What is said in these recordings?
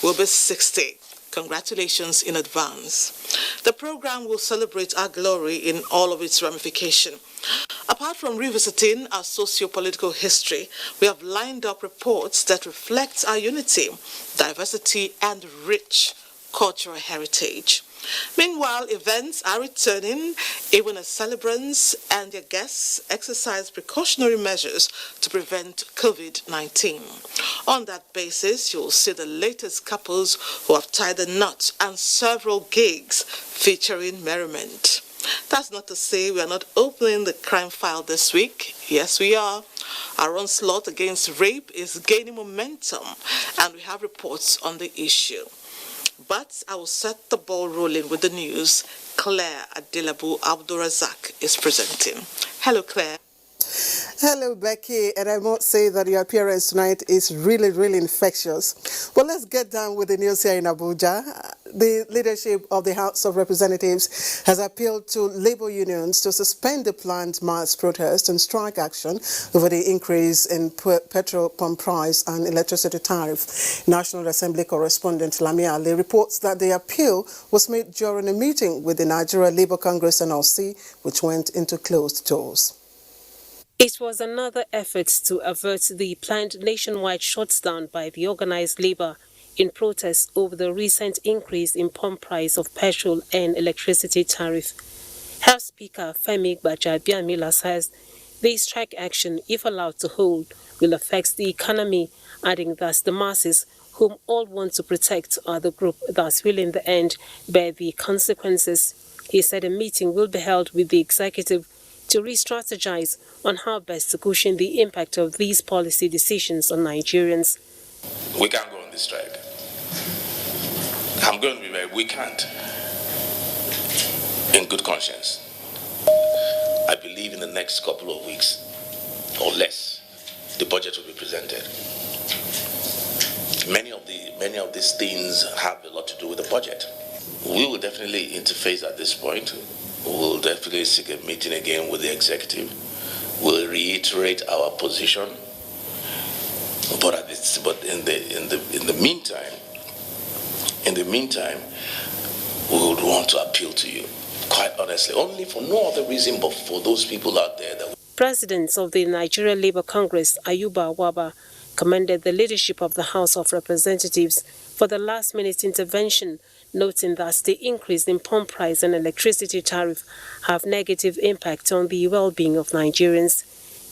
will be 60. Congratulations in advance. The program will celebrate our glory in all of its ramifications. Apart from revisiting our socio-political history, we have lined up reports that reflect our unity, diversity, and rich cultural heritage. Meanwhile, events are returning, even as celebrants and their guests exercise precautionary measures to prevent COVID-19. On that basis, you'll see the latest couples who have tied the knot and several gigs featuring merriment. That's not to say we are not opening the crime file this week. Yes, we are. Our onslaught against rape is gaining momentum, and we have reports on the issue. But I will set the ball rolling with the news. Claire Adelabu Abdurazak is presenting. Hello, Claire. Hello, Becky, and I must say that your appearance tonight is really, really infectious. Well, let's get down with the news here in Abuja. The leadership of the House of Representatives has appealed to labor unions to suspend the planned mass protest and strike action over the increase in petrol pump price and electricity tariff. National Assembly correspondent Lami Ali reports that the appeal was made during a meeting with the Nigerian Labour Congress NLC, which went into closed doors. It was another effort to avert the planned nationwide shutdown by the organized labor in protest over the recent increase in pump price of petrol and electricity tariff. House Speaker Femi Gbajabiamila says the strike action, if allowed to hold, will affect the economy, adding that the masses, whom all want to protect, are the group that will in the end bear the consequences. He said a meeting will be held with the executive to re-strategize on how best to cushion the impact of these policy decisions on Nigerians. We can't go on this strike. I'm going to be very, we can't. In good conscience. I believe in the next couple of weeks or less, the budget will be presented. Many of these things have a lot to do with the budget. We will definitely interface at this point. We'll definitely seek a meeting again with the executive. We'll reiterate our position. But in the meantime, we would want to appeal to you, quite honestly, only for no other reason but for those people out there that. President of the Nigerian Labour Congress, Ayuba Awaba, commended the leadership of the House of Representatives for the last-minute intervention, noting that the increase in pump price and electricity tariff have negative impact on the well-being of Nigerians.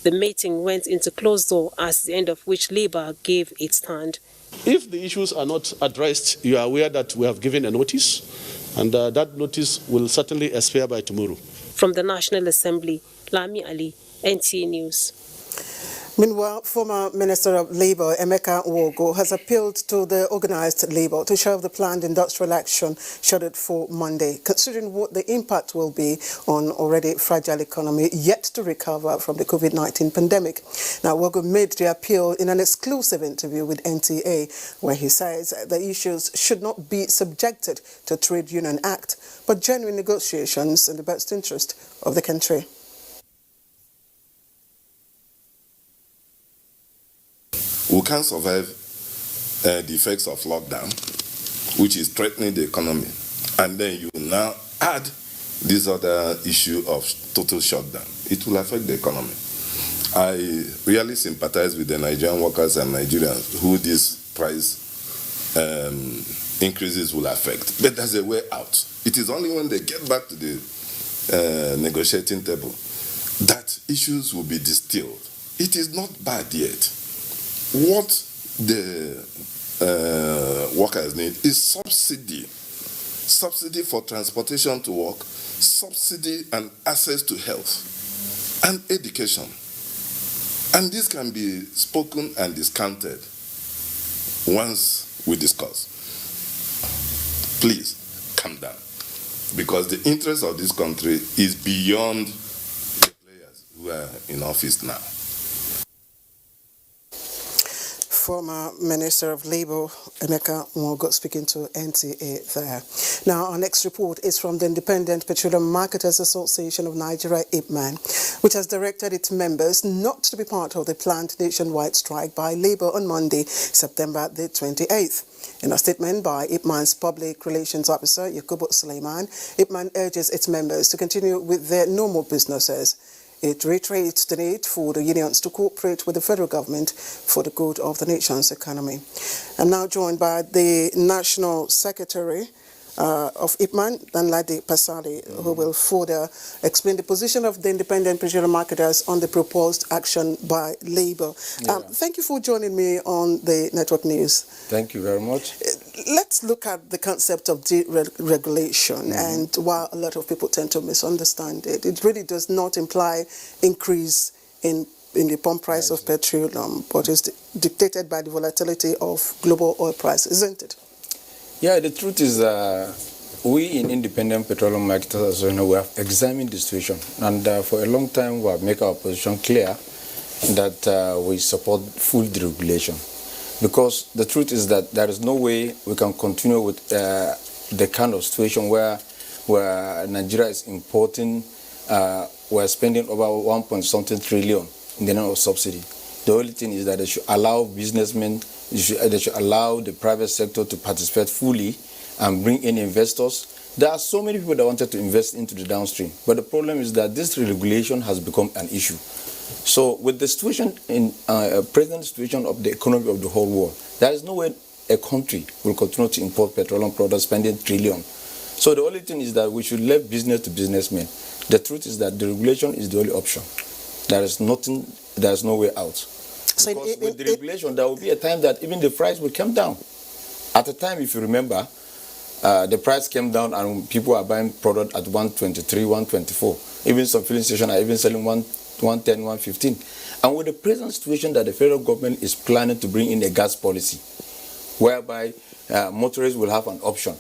The meeting went into closed door, at the end of which Labour gave its stand. If the issues are not addressed, you are aware that we have given a notice, and that notice will certainly expire by tomorrow. From the National Assembly, Lami Ali, NTA News. Meanwhile, former Minister of Labour Emeka Nwogo has appealed to the organised labour to shelve the planned industrial action scheduled for Monday, considering what the impact will be on already fragile economy yet to recover from the COVID-19 pandemic. Now, Nwogo made the appeal in an exclusive interview with NTA, where he says the issues should not be subjected to Trade Union Act, but genuine negotiations in the best interest of the country. We can't survive the effects of lockdown, which is threatening the economy. And then you now add this other issue of total shutdown. It will affect the economy. I really sympathize with the Nigerian workers and Nigerians who these price increases will affect. But there's a way out. It is only when they get back to the negotiating table that issues will be distilled. It is not bad yet. What the workers need is subsidy. Subsidy for transportation to work, subsidy and access to health and education. And this can be spoken and discounted once we discuss. Please, calm down. Because the interest of this country is beyond the players who are in office now. Former Minister of Labour, Emeka Nwogo, speaking to NTA there. Now, our next report is from the Independent Petroleum Marketers Association of Nigeria, IPMAN, which has directed its members not to be part of the planned nationwide strike by Labour on Monday, September the 28th. In a statement by IPMAN's Public Relations Officer, Yakubu Suleiman, IPMAN urges its members to continue with their normal businesses. It reiterates the need for the unions to cooperate with the federal government for the good of the nation's economy. I'm now joined by the National Secretary of IPMAN, Danladi Pasali, who will further explain the position of the independent petroleum marketers on the proposed action by Labour. Thank you for joining me on the Network News. Thank you very much. Let's look at the concept of deregulation, and while a lot of people tend to misunderstand it, it really does not imply increase in the pump price of petroleum, but is dictated by the volatility of global oil price, isn't it? Yeah, the truth is we in Independent Petroleum Marketers, we have examined the situation, and for a long time we have made our position clear that we support full deregulation. Because the truth is that there is no way we can continue with the kind of situation where Nigeria is importing, we're spending over 1.something trillion in the name of subsidy. The only thing is that they should allow businessmen, they should allow the private sector to participate fully and bring in investors. There are so many people that wanted to invest into the downstream, but the problem is that this regulation has become an issue. So with the situation in present situation of the economy of the whole world, there is no way a country will continue to import petroleum products spending trillions. So the only thing is that we should leave business to businessmen. The truth is that the regulation is the only option. There is nothing, there is no way out. Because with the regulation, there will be a time that even the price will come down. At the time, if you remember, the price came down and people are buying product at 123, 124. Even some filling stations are even selling 110, 115. And with the present situation that the federal government is planning to bring in a gas policy, whereby motorists will have an option.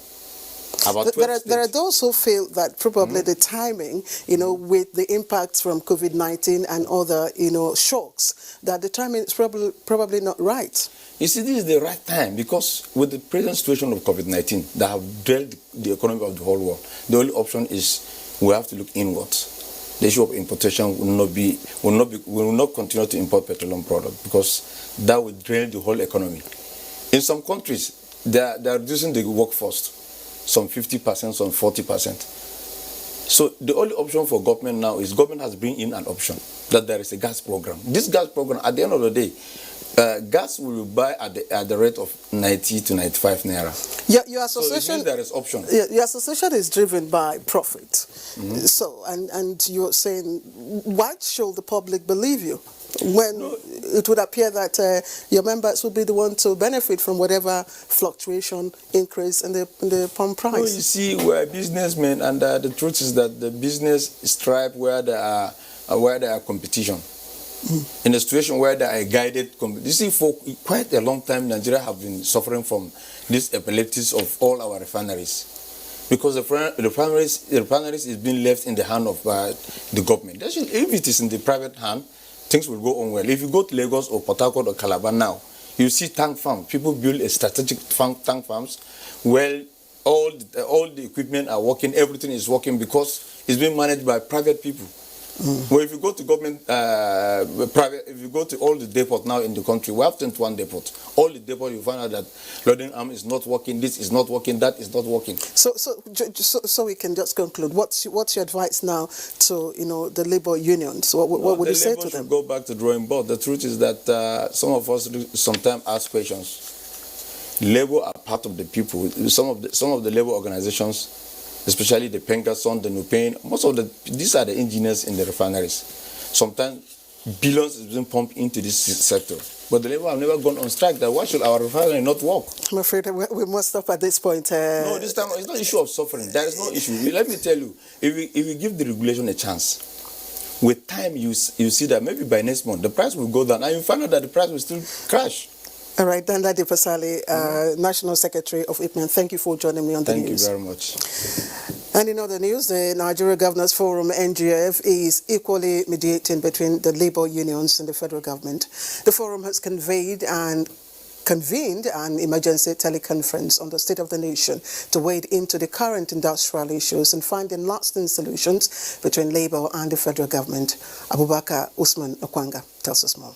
There are those who feel that probably the timing, with the impacts from COVID-19 and other, shocks, that the timing is probably not right. You see, this is the right time because with the present situation of COVID-19 that have drilled the economy of the whole world, the only option is we have to look inwards. The issue of importation will not continue to import petroleum products because that will drain the whole economy. In some countries, they are reducing the workforce. Some 50%, some 40%. So the only option for government now is government has bring in an option that there is a gas program. This gas program, at the end of the day, gas will buy at the rate of 90 to 95 naira. Your association, so it means there is option. Your association is driven by profit. So, and you're saying, why should the public believe you? When it would appear that your members will be the one to benefit from whatever fluctuation increase in the pump price. You see, we're businessmen, and the truth is that the business strive where there are competition. In a situation where there are guided competition. You see, for quite a long time, Nigeria have been suffering from these epilepsies of all our refineries. Because the refineries is being left in the hand of the government. If it is in the private hand, things will go on well. If you go to Lagos or Port Harcourt or Calabar now, you see tank farms. People build a strategic tank farms where all the equipment are working, everything is working because it's being managed by private people. Well, if you go to government, if you go to all the depots now in the country, we have 21 depots. All the depots, you find out that loading arm is not working, this is not working, that is not working. So we can just conclude. What's your advice now to the labor unions? What would you say to them? Go back to drawing board. The truth is that some of us sometimes ask questions. Labor are part of the people. Some of the labor organizations, especially the Pengason, the Nupain, these are the engineers in the refineries. Sometimes billions is being pumped into this sector. But the labor have never gone on strike. That why should our refinery not work? I'm afraid we must stop at this point. No, this time it's not an issue of suffering. There is no issue. Let me tell you, if we give the regulation a chance, with time you see that maybe by next month the price will go down and you find out that the price will still crash. All right, Danladi Pasali, National Secretary of IPMAN, thank you for joining me on the news. Thank you very much. And in other news, the Nigeria Governors Forum, NGF, is equally mediating between the labor unions and the federal government. The forum has convened and convened an emergency teleconference on the state of the nation to wade into the current industrial issues and finding lasting solutions between Labour and the federal government. Abubakar Usman Okwanga tells us more.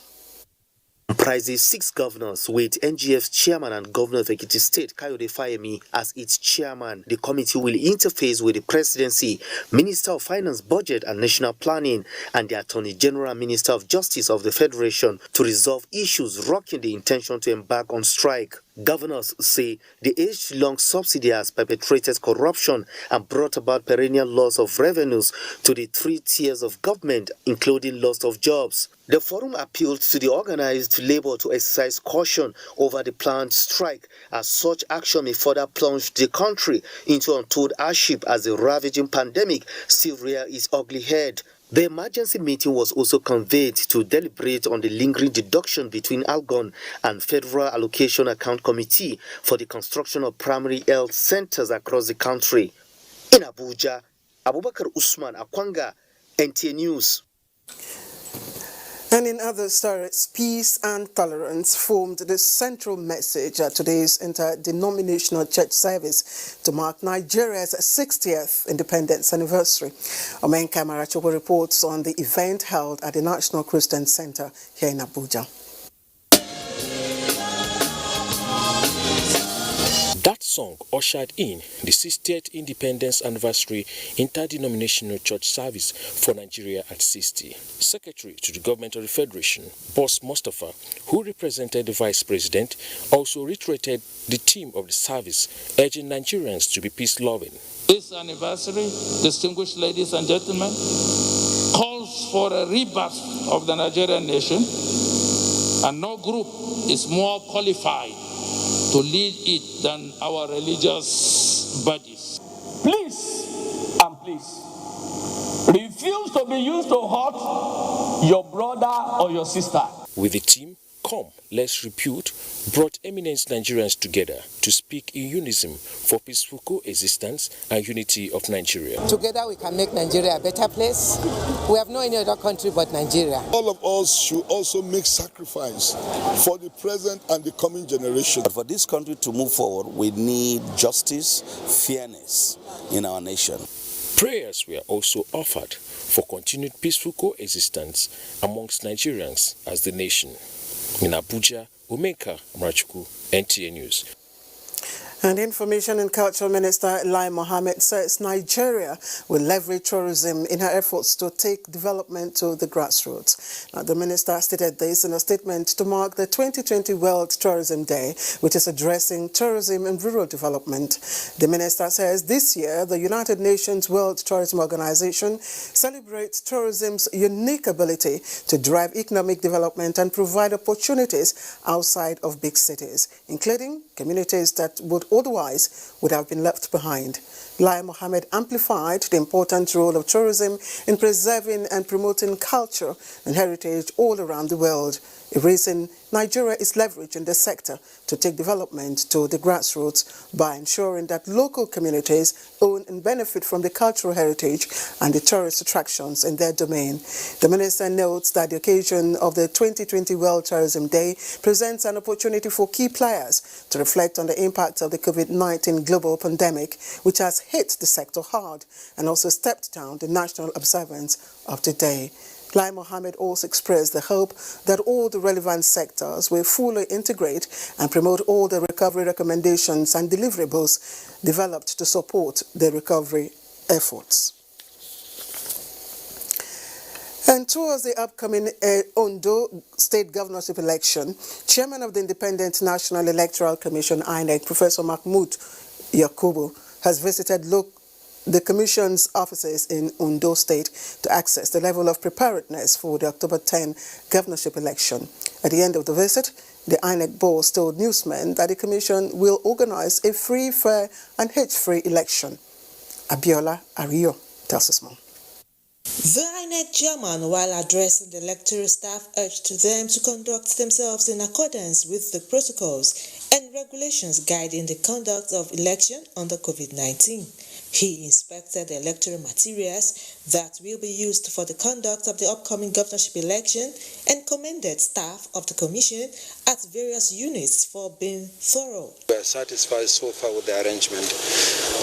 Comprises 6 governors with NGF's chairman and governor of Ekiti State, Kayode Fayemi, as its chairman. The committee will interface with the presidency, Minister of Finance, Budget and National Planning, and the Attorney General and Minister of Justice of the Federation to resolve issues rocking the intention to embark on strike. Governors say the age-long subsidy has perpetrated corruption and brought about perennial loss of revenues to the 3 tiers of government, including loss of jobs. The forum appealed to the organized labor to exercise caution over the planned strike, as such action may further plunge the country into untold hardship as the ravaging pandemic still rears its ugly head. The emergency meeting was also convened to deliberate on the lingering deduction between ALGON and Federal Allocation Account Committee for the construction of primary health centers across the country. In Abuja, Abubakar Usman Okwanga, NTA News. And in other stories, peace and tolerance formed the central message at today's interdenominational church service to mark Nigeria's 60th independence anniversary. Omenka Marachobo reports on the event held at the National Christian Center here in Abuja. That song ushered in the 60th Independence Anniversary Interdenominational Church Service for Nigeria at 60. Secretary to the Government of the Federation, Boss Mustafa, who represented the Vice President, also reiterated the theme of the service, urging Nigerians to be peace-loving. This anniversary, distinguished ladies and gentlemen, calls for a rebirth of the Nigerian nation, and no group is more qualified to lead it than our religious bodies. Please, and please, refuse to be used to hurt your brother or your sister. With the team, Come, Let's Repute, brought eminent Nigerians together to speak in unison for peaceful coexistence and unity of Nigeria. Together we can make Nigeria a better place. We have no any other country but Nigeria. All of us should also make sacrifice for the present and the coming generation. But for this country to move forward, we need justice, fairness in our nation. Prayers were also offered for continued peaceful coexistence amongst Nigerians as the nation. In Abuja, Omenka Marachuku, NTA News. And Information and Culture Minister Lai Mohammed says Nigeria will leverage tourism in her efforts to take development to the grassroots. Now, the minister stated this in a statement to mark the 2020 World Tourism Day, which is addressing tourism and rural development. The minister says this year, the United Nations World Tourism Organization celebrates tourism's unique ability to drive economic development and provide opportunities outside of big cities, including communities that would otherwise would have been left behind. Lai Mohammed amplified the important role of tourism in preserving and promoting culture and heritage all around the world, a reason Nigeria is leveraging the sector to take development to the grassroots by ensuring that local communities own and benefit from the cultural heritage and the tourist attractions in their domain. The minister notes that the occasion of the 2020 World Tourism Day presents an opportunity for key players to reflect on the impact of the COVID-19 global pandemic, which has hit the sector hard and also stepped down the national observance of the day. Lai Mohammed also expressed the hope that all the relevant sectors will fully integrate and promote all the recovery recommendations and deliverables developed to support the recovery efforts. And towards the upcoming Ondo State Governorship election, Chairman of the Independent National Electoral Commission, INEC, Professor Mahmoud Yakubu, has visited the Commission's offices in Ondo State to assess the level of preparedness for the October 10 governorship election. At the end of the visit, the INEC boss told newsmen that the Commission will organize a free, fair and hate-free election. Abiola Ario tells us more. The INEC chairman, while addressing the electoral staff, urged them to conduct themselves in accordance with the protocols and regulations guiding the conduct of election under COVID-19. He inspected the electoral materials that will be used for the conduct of the upcoming governorship election and commended staff of the commission at various units for being thorough. We are satisfied so far with the arrangement.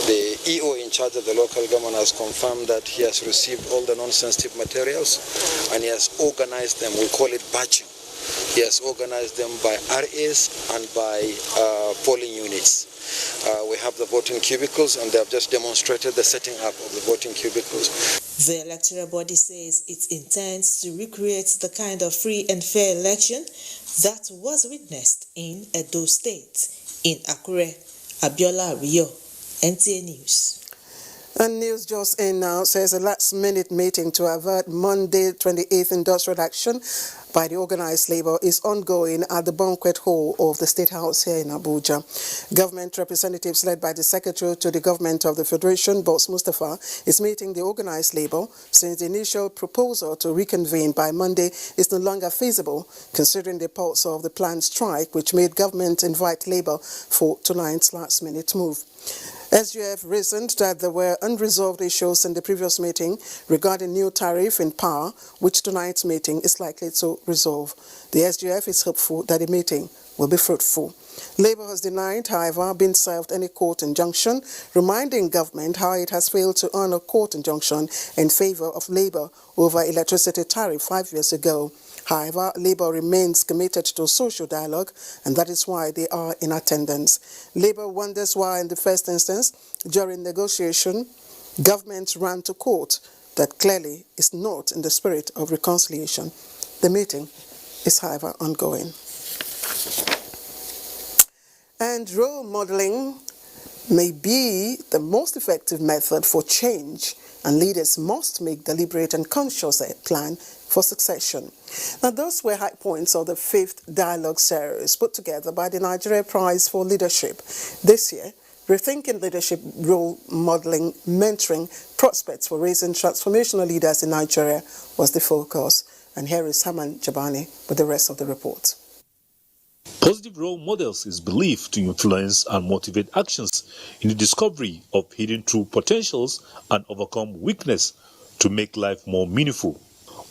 The EO in charge of the local government has confirmed that he has received all the non-sensitive materials and he has organized them. We call it batching. He has organized them by RAs and by polling units. We have the voting cubicles and they have just demonstrated the setting up of the voting cubicles. The electoral body says it intends to recreate the kind of free and fair election that was witnessed in Edo State. In Akure, Abiola Rio, NTA News. And news just in now says a last-minute meeting to avert Monday 28th industrial action by the organized labor is ongoing at the banquet hall of the State House here in Abuja. Government representatives led by the Secretary to the Government of the Federation, Boss Mustafa, is meeting the organized labor since the initial proposal to reconvene by Monday is no longer feasible, considering the pulse of the planned strike, which made government invite labor for tonight's last-minute move. SGF reasoned that there were unresolved issues in the previous meeting regarding new tariff in power, which tonight's meeting is likely to resolve. The SGF is hopeful that the meeting will be fruitful. Labour has denied, however, being served any court injunction, reminding government how it has failed to honor court injunction in favour of Labour over electricity tariff 5 years ago. However, Labour remains committed to social dialogue, and that is why they are in attendance. Labour wonders why, in the first instance, during negotiation, government ran to court. That clearly is not in the spirit of reconciliation. The meeting is, however, ongoing. And role modeling may be the most effective method for change, and leaders must make deliberate and conscious plan for succession. Now, those were high points of the 5th dialogue series put together by the Nigeria Prize for Leadership. This year, rethinking leadership, role modeling, mentoring, prospects for raising transformational leaders in Nigeria was the focus. And here is Haman Jabani with the rest of the report. Positive role models is believed to influence and motivate actions in the discovery of hidden true potentials and overcome weakness to make life more meaningful.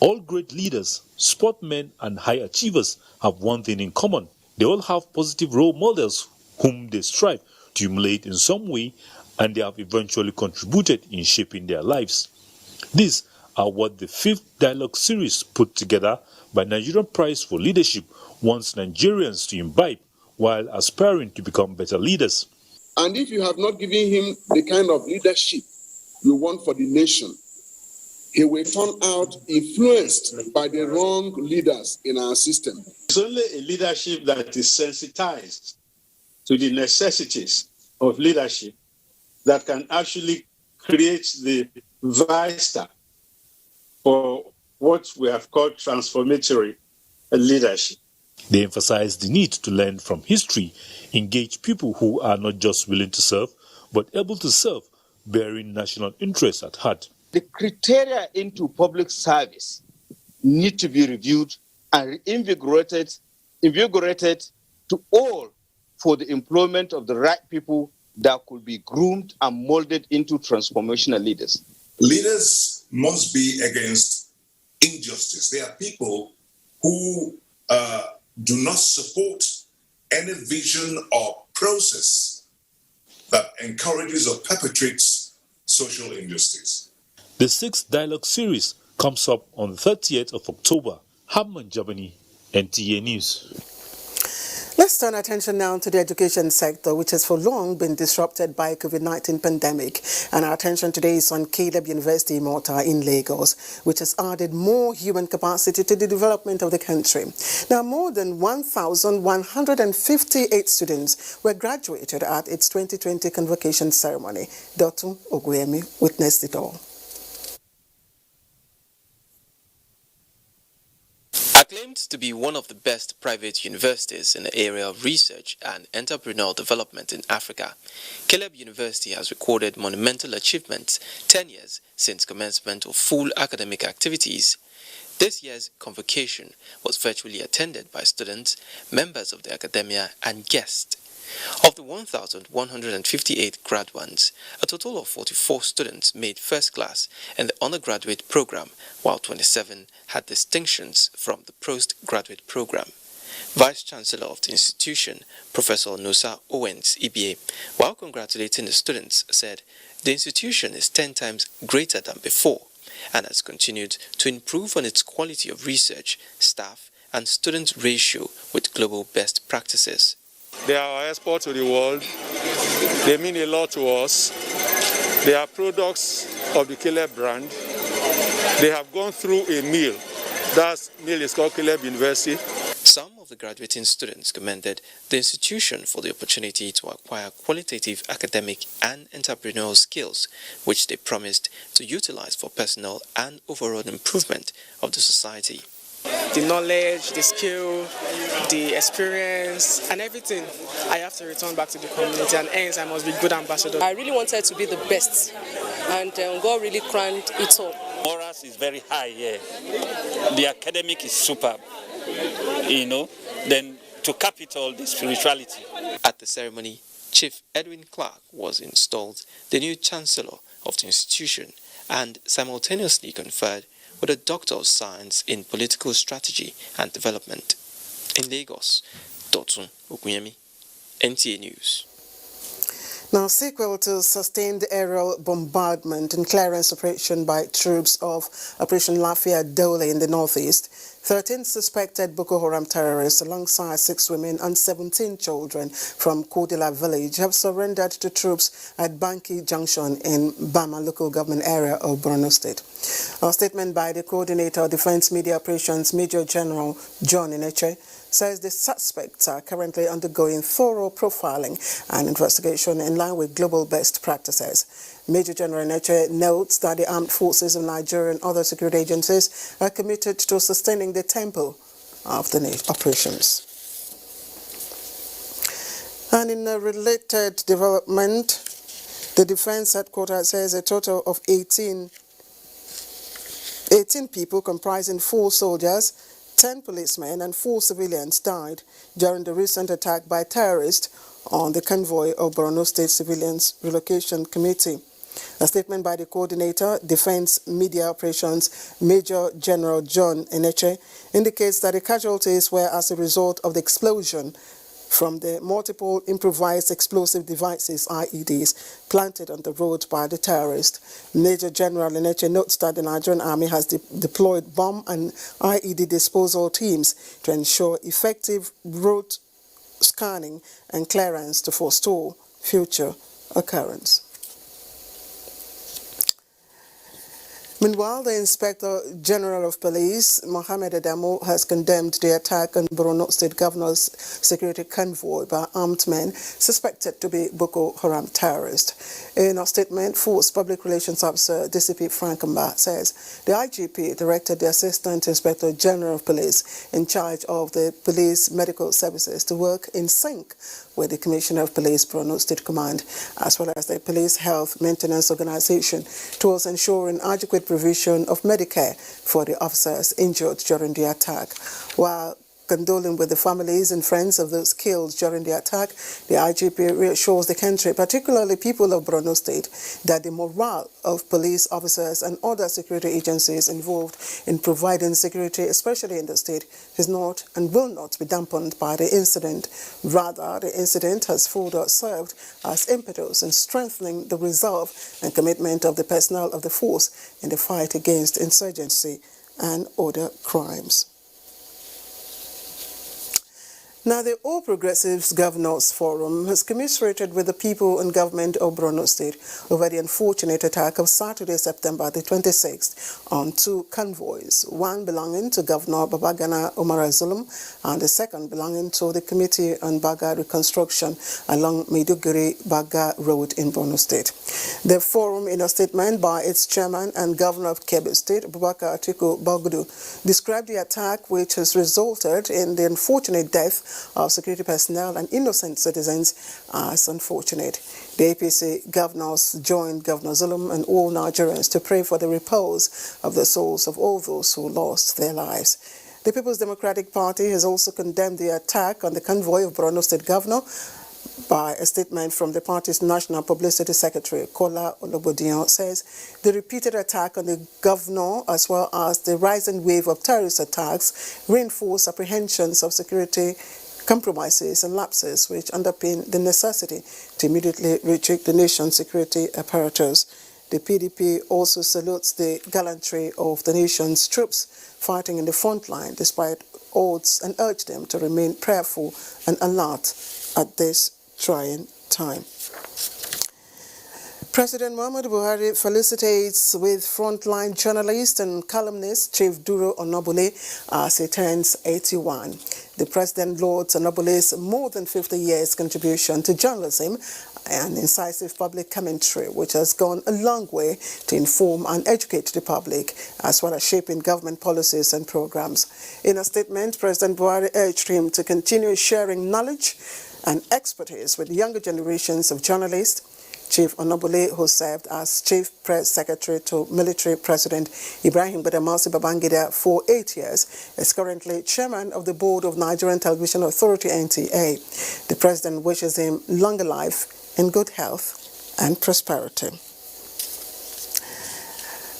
All great leaders, sportsmen, and high achievers have one thing in common. They all have positive role models whom they strive to emulate in some way, and they have eventually contributed in shaping their lives. These are what the 5th dialogue series put together by Nigerian Prize for Leadership wants Nigerians to imbibe while aspiring to become better leaders. And if you have not given him the kind of leadership you want for the nation, he will turn out influenced by the wrong leaders in our system. It's only a leadership that is sensitized to the necessities of leadership that can actually create the vista for what we have called transformatory leadership. They emphasize the need to learn from history, engage people who are not just willing to serve, but able to serve, bearing national interests at heart. The criteria into public service need to be reviewed and invigorated to all for the employment of the right people that could be groomed and molded into transformational leaders. Leaders must be against injustice. They are people who do not support any vision or process that encourages or perpetrates social injustice. The 6th dialogue series comes up on the 30th of October. Hamman Jabani, NTA News. Let's turn attention now to the education sector, which has for long been disrupted by COVID-19 pandemic. And our attention today is on Caleb University Imota in Lagos, which has added more human capacity to the development of the country. Now, more than 1,158 students were graduated at its 2020 Convocation ceremony. Dr. Oguyemi witnessed it all. Acclaimed to be one of the best private universities in the area of research and entrepreneurial development in Africa, Caleb University has recorded monumental achievements 10 years since commencement of full academic activities. This year's convocation was virtually attended by students, members of the academia, and guests. Of the 1,158 graduates, a total of 44 students made first class in the undergraduate program, while 27 had distinctions from the postgraduate program. Vice-Chancellor of the institution, Professor Nusa Owens Ibie, while congratulating the students, said the institution is 10 times greater than before and has continued to improve on its quality of research, staff, and student ratio with global best practices. They are our export to the world. They mean a lot to us. They are products of the Caleb brand. They have gone through a mill. That mill is called Caleb University. Some of the graduating students commended the institution for the opportunity to acquire qualitative academic and entrepreneurial skills, which they promised to utilize for personal and overall improvement of the society. The knowledge, the skill, the experience, and everything I have to return back to the community, and hence I must be good ambassador. I really wanted to be the best, and God really crowned it all. Morals is very high here. The academic is superb, then to cap it all, the spirituality. At the ceremony, Chief Edwin Clark was installed the new Chancellor of the institution and simultaneously conferred with a Doctor of Science in Political Strategy and Development. In Lagos, Dotun Okunyemi, NTA News. Now, sequel to sustained aerial bombardment and clearance operation by troops of Operation Lafia Dole in the northeast, 13 suspected Boko Haram terrorists alongside 6 women and 17 children from Kodila village have surrendered to troops at Banki Junction in Bama local government area of Borno State. A statement by the Coordinator of Defense Media Operations, Major General John Eneche, says the suspects are currently undergoing thorough profiling and investigation in line with global best practices. Major General Eneche notes that the armed forces of Nigeria and other security agencies are committed to sustaining the tempo of the operations. And in a related development, the Defense Headquarters says a total of 18 people comprising 4 soldiers, 10 policemen and 4 civilians died during the recent attack by terrorists on the convoy of Borno State Civilians Relocation Committee. A statement by the Coordinator, Defense Media Operations, Major General John Eneche, indicates that the casualties were as a result of the explosion from the multiple improvised explosive devices, IEDs, planted on the road by the terrorists. Major General Eneche notes that the Nigerian Army has deployed bomb and IED disposal teams to ensure effective road scanning and clearance to forestall future occurrence. Meanwhile, the Inspector General of Police, Mohammed Adamu, has condemned the attack on Borno State Governor's security convoy by armed men suspected to be Boko Haram terrorists. In a statement, Force Public Relations Officer DCP Frank Mba says the IGP directed the Assistant Inspector General of Police in charge of the police medical services to work in sync with the Commissioner of Police Borno State Command, as well as the Police Health Maintenance Organization, towards ensuring adequate provision of Medicare for the officers injured during the attack. While condoling with the families and friends of those killed during the attack, the IGP reassures the country, particularly people of Borno State, that the morale of police officers and other security agencies involved in providing security, especially in the state, is not and will not be dampened by the incident. Rather, the incident has further served as impetus in strengthening the resolve and commitment of the personnel of the force in the fight against insurgency and other crimes. Now, the All Progressives Governors Forum has commiserated with the people and government of Borno State over the unfortunate attack of Saturday, September the 26th on 2 convoys, one belonging to Governor Babagana Umar Zulum and the second belonging to the Committee on Baga Reconstruction along Maiduguri-Baga Road in Borno State. The forum, in a statement by its chairman and Governor of Kebbi State, Abubakar Atiku Bagudu, described the attack which has resulted in the unfortunate death of security personnel and innocent citizens as unfortunate. The APC governors joined Governor Zulum and all Nigerians to pray for the repose of the souls of all those who lost their lives. The People's Democratic Party has also condemned the attack on the convoy of Borno State Governor By a statement from the party's National Publicity Secretary, Kola Olobodiyan, says the repeated attack on the governor as well as the rising wave of terrorist attacks reinforce apprehensions of security compromises and lapses which underpin the necessity to immediately retrieve the nation's security apparatus. The PDP also salutes the gallantry of the nation's troops fighting in the front line despite odds and urge them to remain prayerful and alert at this trying time. President Muhammadu Buhari felicitates with frontline journalist and columnist Chief Duro Onobule as he turns 81. The president lauds Onobule's more than 50 years contribution to journalism and incisive public commentary, which has gone a long way to inform and educate the public, as well as shaping government policies and programs. In a statement, President Buhari urged him to continue sharing knowledge and expertise with younger generations of journalists. Chief Onobule, who served as Chief Press Secretary to Military President Ibrahim Badamasi Babangida for 8 years, is currently Chairman of the Board of Nigerian Television Authority, NTA. The President wishes him longer life in good health and prosperity.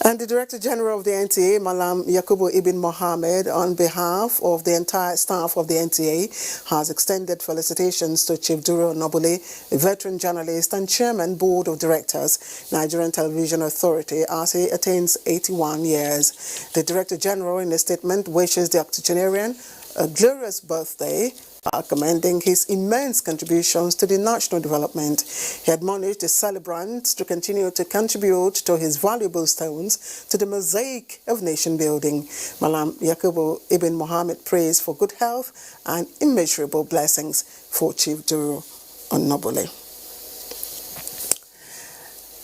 And the Director General of the NTA, Malam Yakubu Ibn Mohammed, on behalf of the entire staff of the NTA, has extended felicitations to Chief Duro Onobule, a veteran journalist and Chairman Board of Directors, Nigerian Television Authority, as he attains 81 years. The Director General, in a statement, wishes the octogenarian a glorious birthday, commending his immense contributions to the national development. He admonished the celebrants to continue to contribute to his valuable stones to the mosaic of nation building. Malam Yakubu Ibn Mohammed prays for good health and immeasurable blessings for Chief Duro Onobule.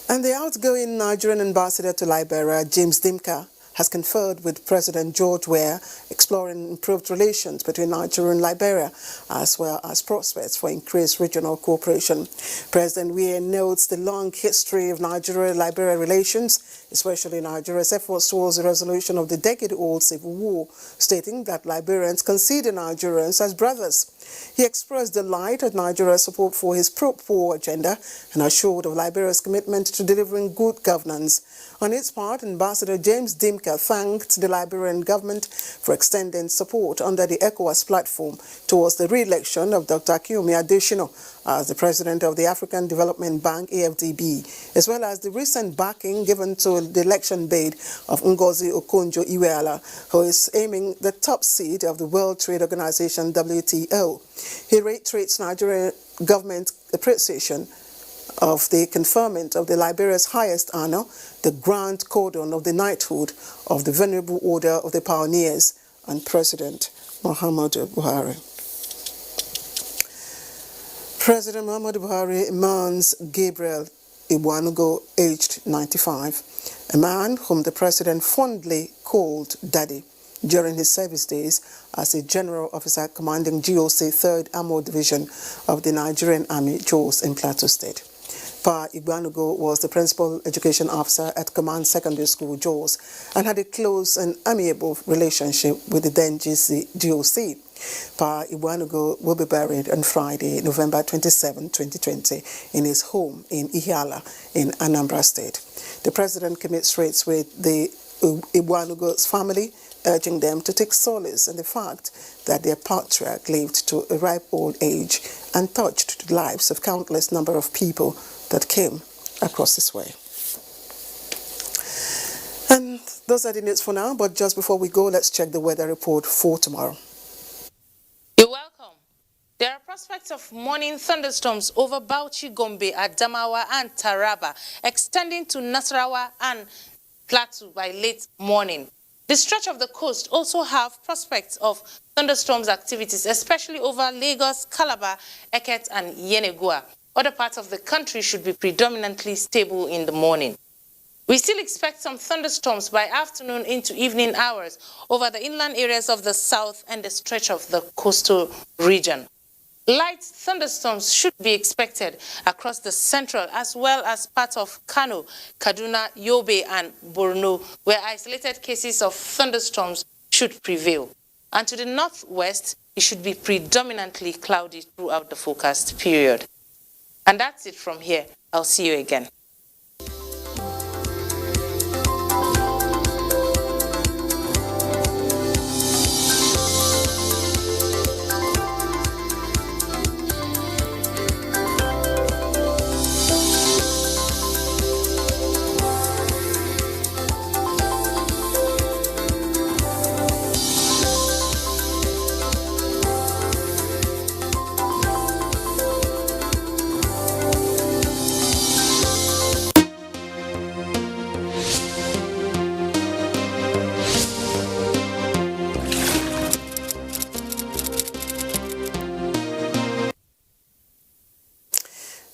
And the outgoing Nigerian ambassador to Liberia, James Dimka, has conferred with President George Weah, exploring improved relations between Nigeria and Liberia, as well as prospects for increased regional cooperation. President Weah notes the long history of Nigeria-Liberia relations, especially Nigeria's efforts towards the resolution of the decade-old civil war, stating that Liberians consider Nigerians as brothers. He expressed delight at Nigeria's support for his pro-poor agenda and assured of Liberia's commitment to delivering good governance. On its part, Ambassador James Dimka thanked the Liberian government for extending support under the ECOWAS platform towards the re-election of Dr. Akiumi Adesina as the president of the African Development Bank, AFDB, as well as the recent backing given to the election bid of Ngozi Okonjo-Iweala, who is aiming the top seat of the World Trade Organization, WTO. He reiterates Nigerian government appreciation of the conferment of the Liberia's highest honor, the Grand Cordon of the Knighthood of the Venerable Order of the Pioneers, and President Muhammadu Buhari. President Muhammadu Buhari mourns Gabriel Iwanugo, aged 95, a man whom the president fondly called Daddy during his service days as a general officer commanding GOC 3rd Armored Division of the Nigerian Army, Jos, in Plateau State. Pa Igbanugo was the principal education officer at Command Secondary School, Jos, and had a close and amiable relationship with the then GOC. Pa Igbanugo will be buried on Friday, November 27, 2020, in his home in Ihiala in Anambra State. The president commiserates with the Igbanugo's family, urging them to take solace in the fact that their patriarch lived to a ripe old age and touched the lives of countless number of people that came across this way. And those are the news for now, but just before we go, let's check the weather report for tomorrow. You're welcome. There are prospects of morning thunderstorms over Bauchi, Gombe, Adamawa and Taraba, extending to Nasarawa and Plateau by late morning. The stretch of the coast also have prospects of thunderstorms activities, especially over Lagos, Calabar, Eket and Yenagoa. Other parts of the country should be predominantly stable in the morning. We still expect some thunderstorms by afternoon into evening hours over the inland areas of the south and the stretch of the coastal region. Light thunderstorms should be expected across the central as well as parts of Kano, Kaduna, Yobe and Borno, where isolated cases of thunderstorms should prevail. And to the northwest, it should be predominantly cloudy throughout the forecast period. And that's it from here. I'll see you again.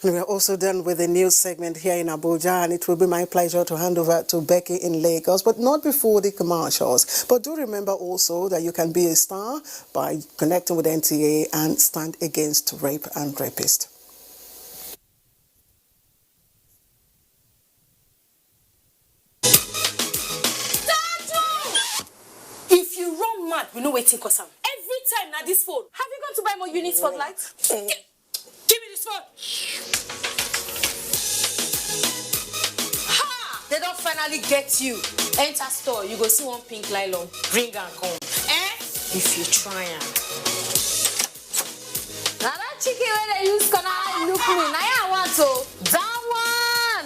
And we're also done with the news segment here in Abuja, and it will be my pleasure to hand over to Becky in Lagos, but not before the commercials. But do remember also that you can be a star by connecting with NTA and stand against rape and rapists. If you run mad, we know waiting cause am. Every time na this phone. Have you gone to buy more units for light? Give me this phone. Ha! They don't finally get you. Enter store, you go see one pink nylon. Bring and come. If you try am. Now that chicken where they use can I look me. Now I want to. That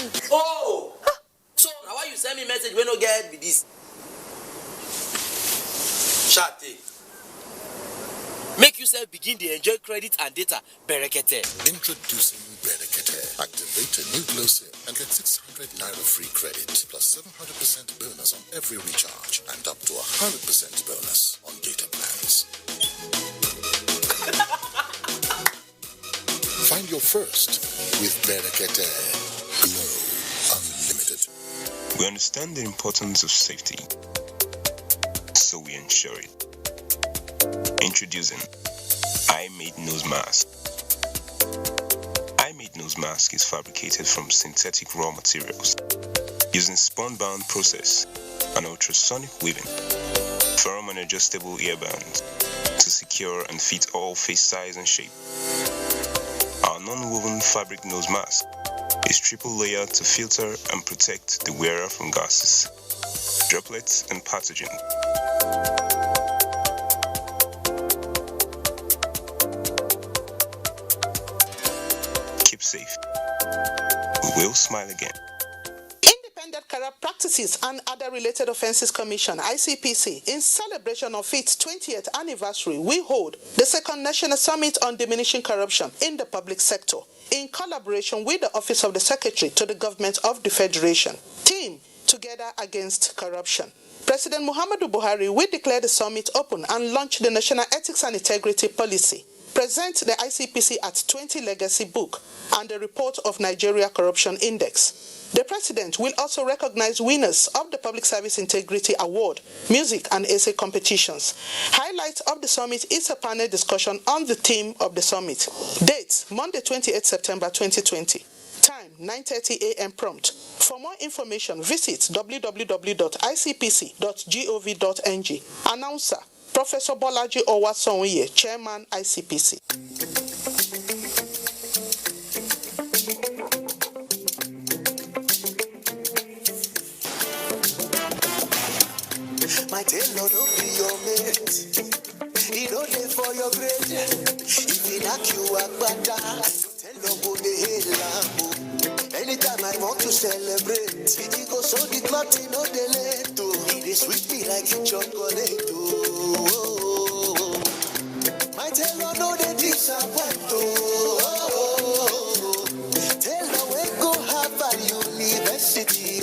one. Oh! So now why you send me message when no get with this? Shate. Make yourself begin to enjoy credit and data. Berekete. Introducing Berekete. Activate a new glow sale and get 600 naira free credit plus 700% bonus on every recharge and up to 100% bonus on data plans. Find your first with Berekete. Glow Unlimited. We understand the importance of safety, so we ensure it. Introducing I-Made Nose Mask. I-Made Nose Mask is fabricated from synthetic raw materials using spun-bound process and ultrasonic weaving, firm and adjustable ear bands to secure and fit all face size and shape. Our non-woven fabric nose mask is triple layered to filter and protect the wearer from gases, droplets, and pathogens. Keep safe. We will smile again. Independent Corrupt Practices and Other Related Offences Commission, ICPC, in celebration of its 20th anniversary, we hold the second National Summit on Diminishing Corruption in the Public Sector, in collaboration with the Office of the Secretary to the Government of the Federation. Team Together Against Corruption. President Muhammadu Buhari will declare the summit open and launch the National Ethics and Integrity Policy. Present the ICPC at 20 Legacy Book and the report of Nigeria Corruption Index. The President will also recognize winners of the Public Service Integrity Award, music and essay competitions. Highlight of the summit is a panel discussion on the theme of the summit. Date, Monday 28 September 2020. Time, 9:30 a.m. prompt. For more information, visit www.icpc.gov.ng. Announcer, Professor Bolaji Owasonye, Chairman, ICPC. My tailor don't be your mate. He don't live for your grade. If he knock you up, tell no go the hell. Anytime I want to celebrate, he goes so the clock in no delay. It is sweet me like a chocolate. My tailor know they disappoint. Tailor we go Harvard University.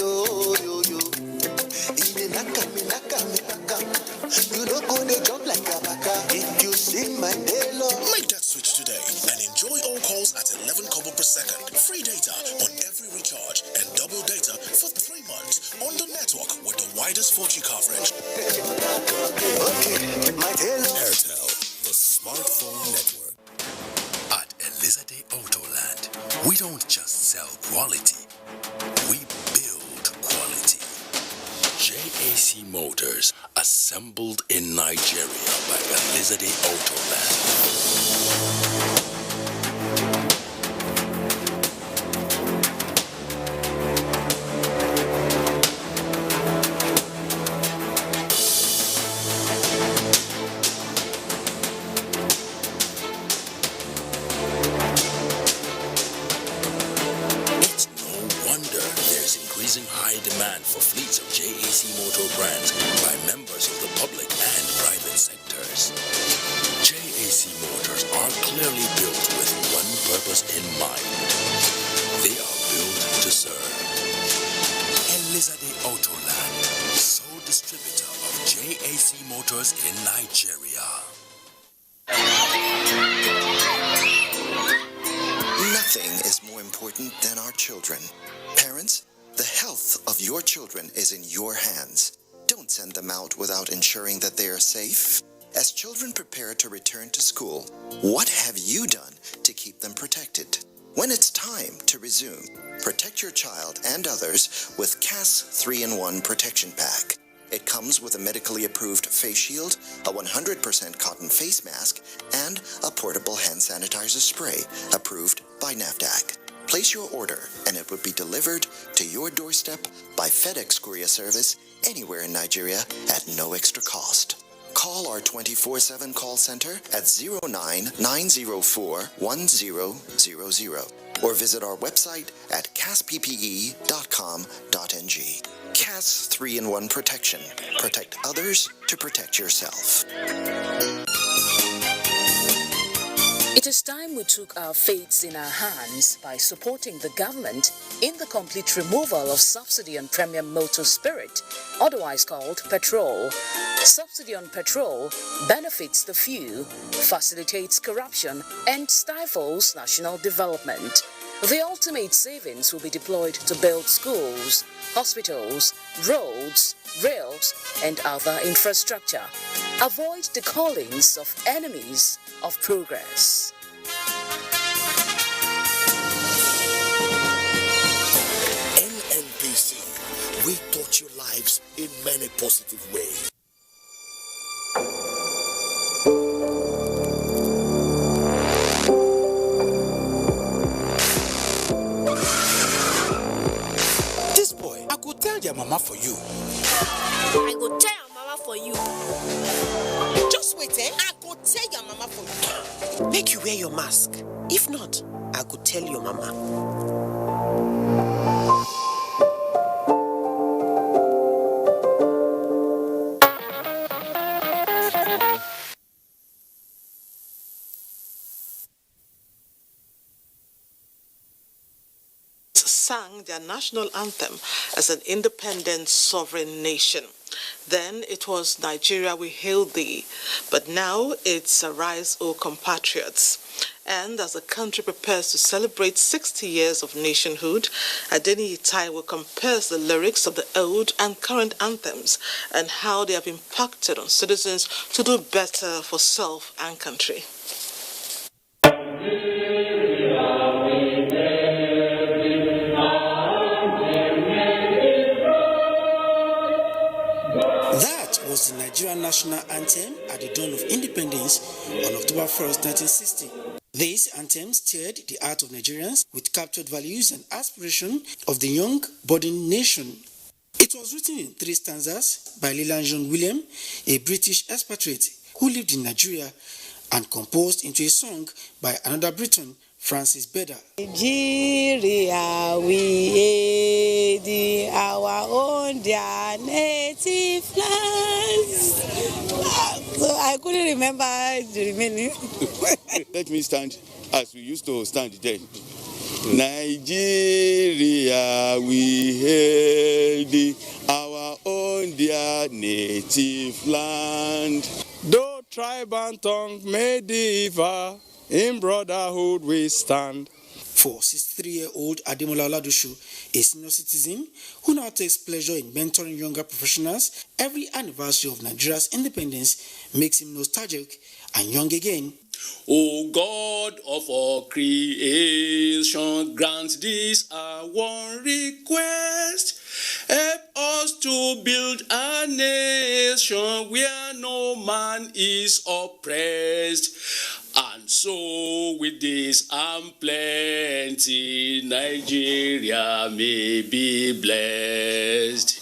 You don't go to jump like a baka. If you see my tailor, make that switch today and enjoy all calls at 11 kobo per second. Free data on every recharge and double data for 3 months on the network with the widest 4G coverage. Okay, my tailor. Airtel, the smartphone network. At Elizade Autoland, we don't just sell quality, we build quality. JAC Motors, assembled in Nigeria by Elizade Autoland. season high demand for fleets of JAC motor brands by members of the public and private sectors. JAC motors are clearly built with one purpose in mind. They are built to serve. Elizade Autoland, sole distributor of JAC motors in Nigeria. Nothing is more important than our children. Parents, the health of your children is in your hands. Don't send them out without ensuring that they are safe. As children prepare to return to school, what have you done to keep them protected? When it's time to resume, protect your child and others with CAS 3-in-1 Protection Pack. It comes with a medically approved face shield, a 100% cotton face mask, and a portable hand sanitizer spray approved by NAFDAC. Place your order and it will be delivered to your doorstep by FedEx courier service anywhere in Nigeria at no extra cost. Call our 24/7 call center at 09-904-1000 or visit our website at casppe.com.ng. CAS 3-in-1 Protection. Protect others to protect yourself. It is time we took our fates in our hands by supporting the government in the complete removal of subsidy on premium motor spirit, otherwise called petrol. Subsidy on petrol benefits the few, facilitates corruption, and stifles national development. The ultimate savings will be deployed to build schools, hospitals, roads, rails, and other infrastructure. Avoid the callings of enemies of progress. NNPC, we touch your lives in many positive ways. This boy, I could tell your mama for you. I go tell your mama for you. Just wait, eh? I go tell your mama for you. Make you wear your mask. If not, I could tell your mama. Sang their national anthem as an independent sovereign nation. Then it was Nigeria we hail thee, but now it's Arise, O compatriots. And as the country prepares to celebrate 60 years of nationhood, Adeni Itaiwo compares the lyrics of the old and current anthems and how they have impacted on citizens to do better for self and country. That was the Nigerian national anthem at the dawn of independence on October 1st, 1960. This anthem stirred the heart of Nigerians with captured values and aspiration of the young budding nation. It was written in 3 stanzas by Leland John William, a British expatriate who lived in Nigeria, and composed into a song by another Briton, Francis Beda. Nigeria, we aid our own their native lands. So I couldn't remember the remaining. Let me stand as we used to stand then. Nigeria, we hail our own dear native land. Though tribe and tongue may differ, in brotherhood we stand. For 63-year-old Ademola Oladoshu, a senior citizen who now takes pleasure in mentoring younger professionals, every anniversary of Nigeria's independence makes him nostalgic and young again. O God of all creation, grant this our one request. Help us to build a nation where no man is oppressed. And so with this and plenty, Nigeria may be blessed.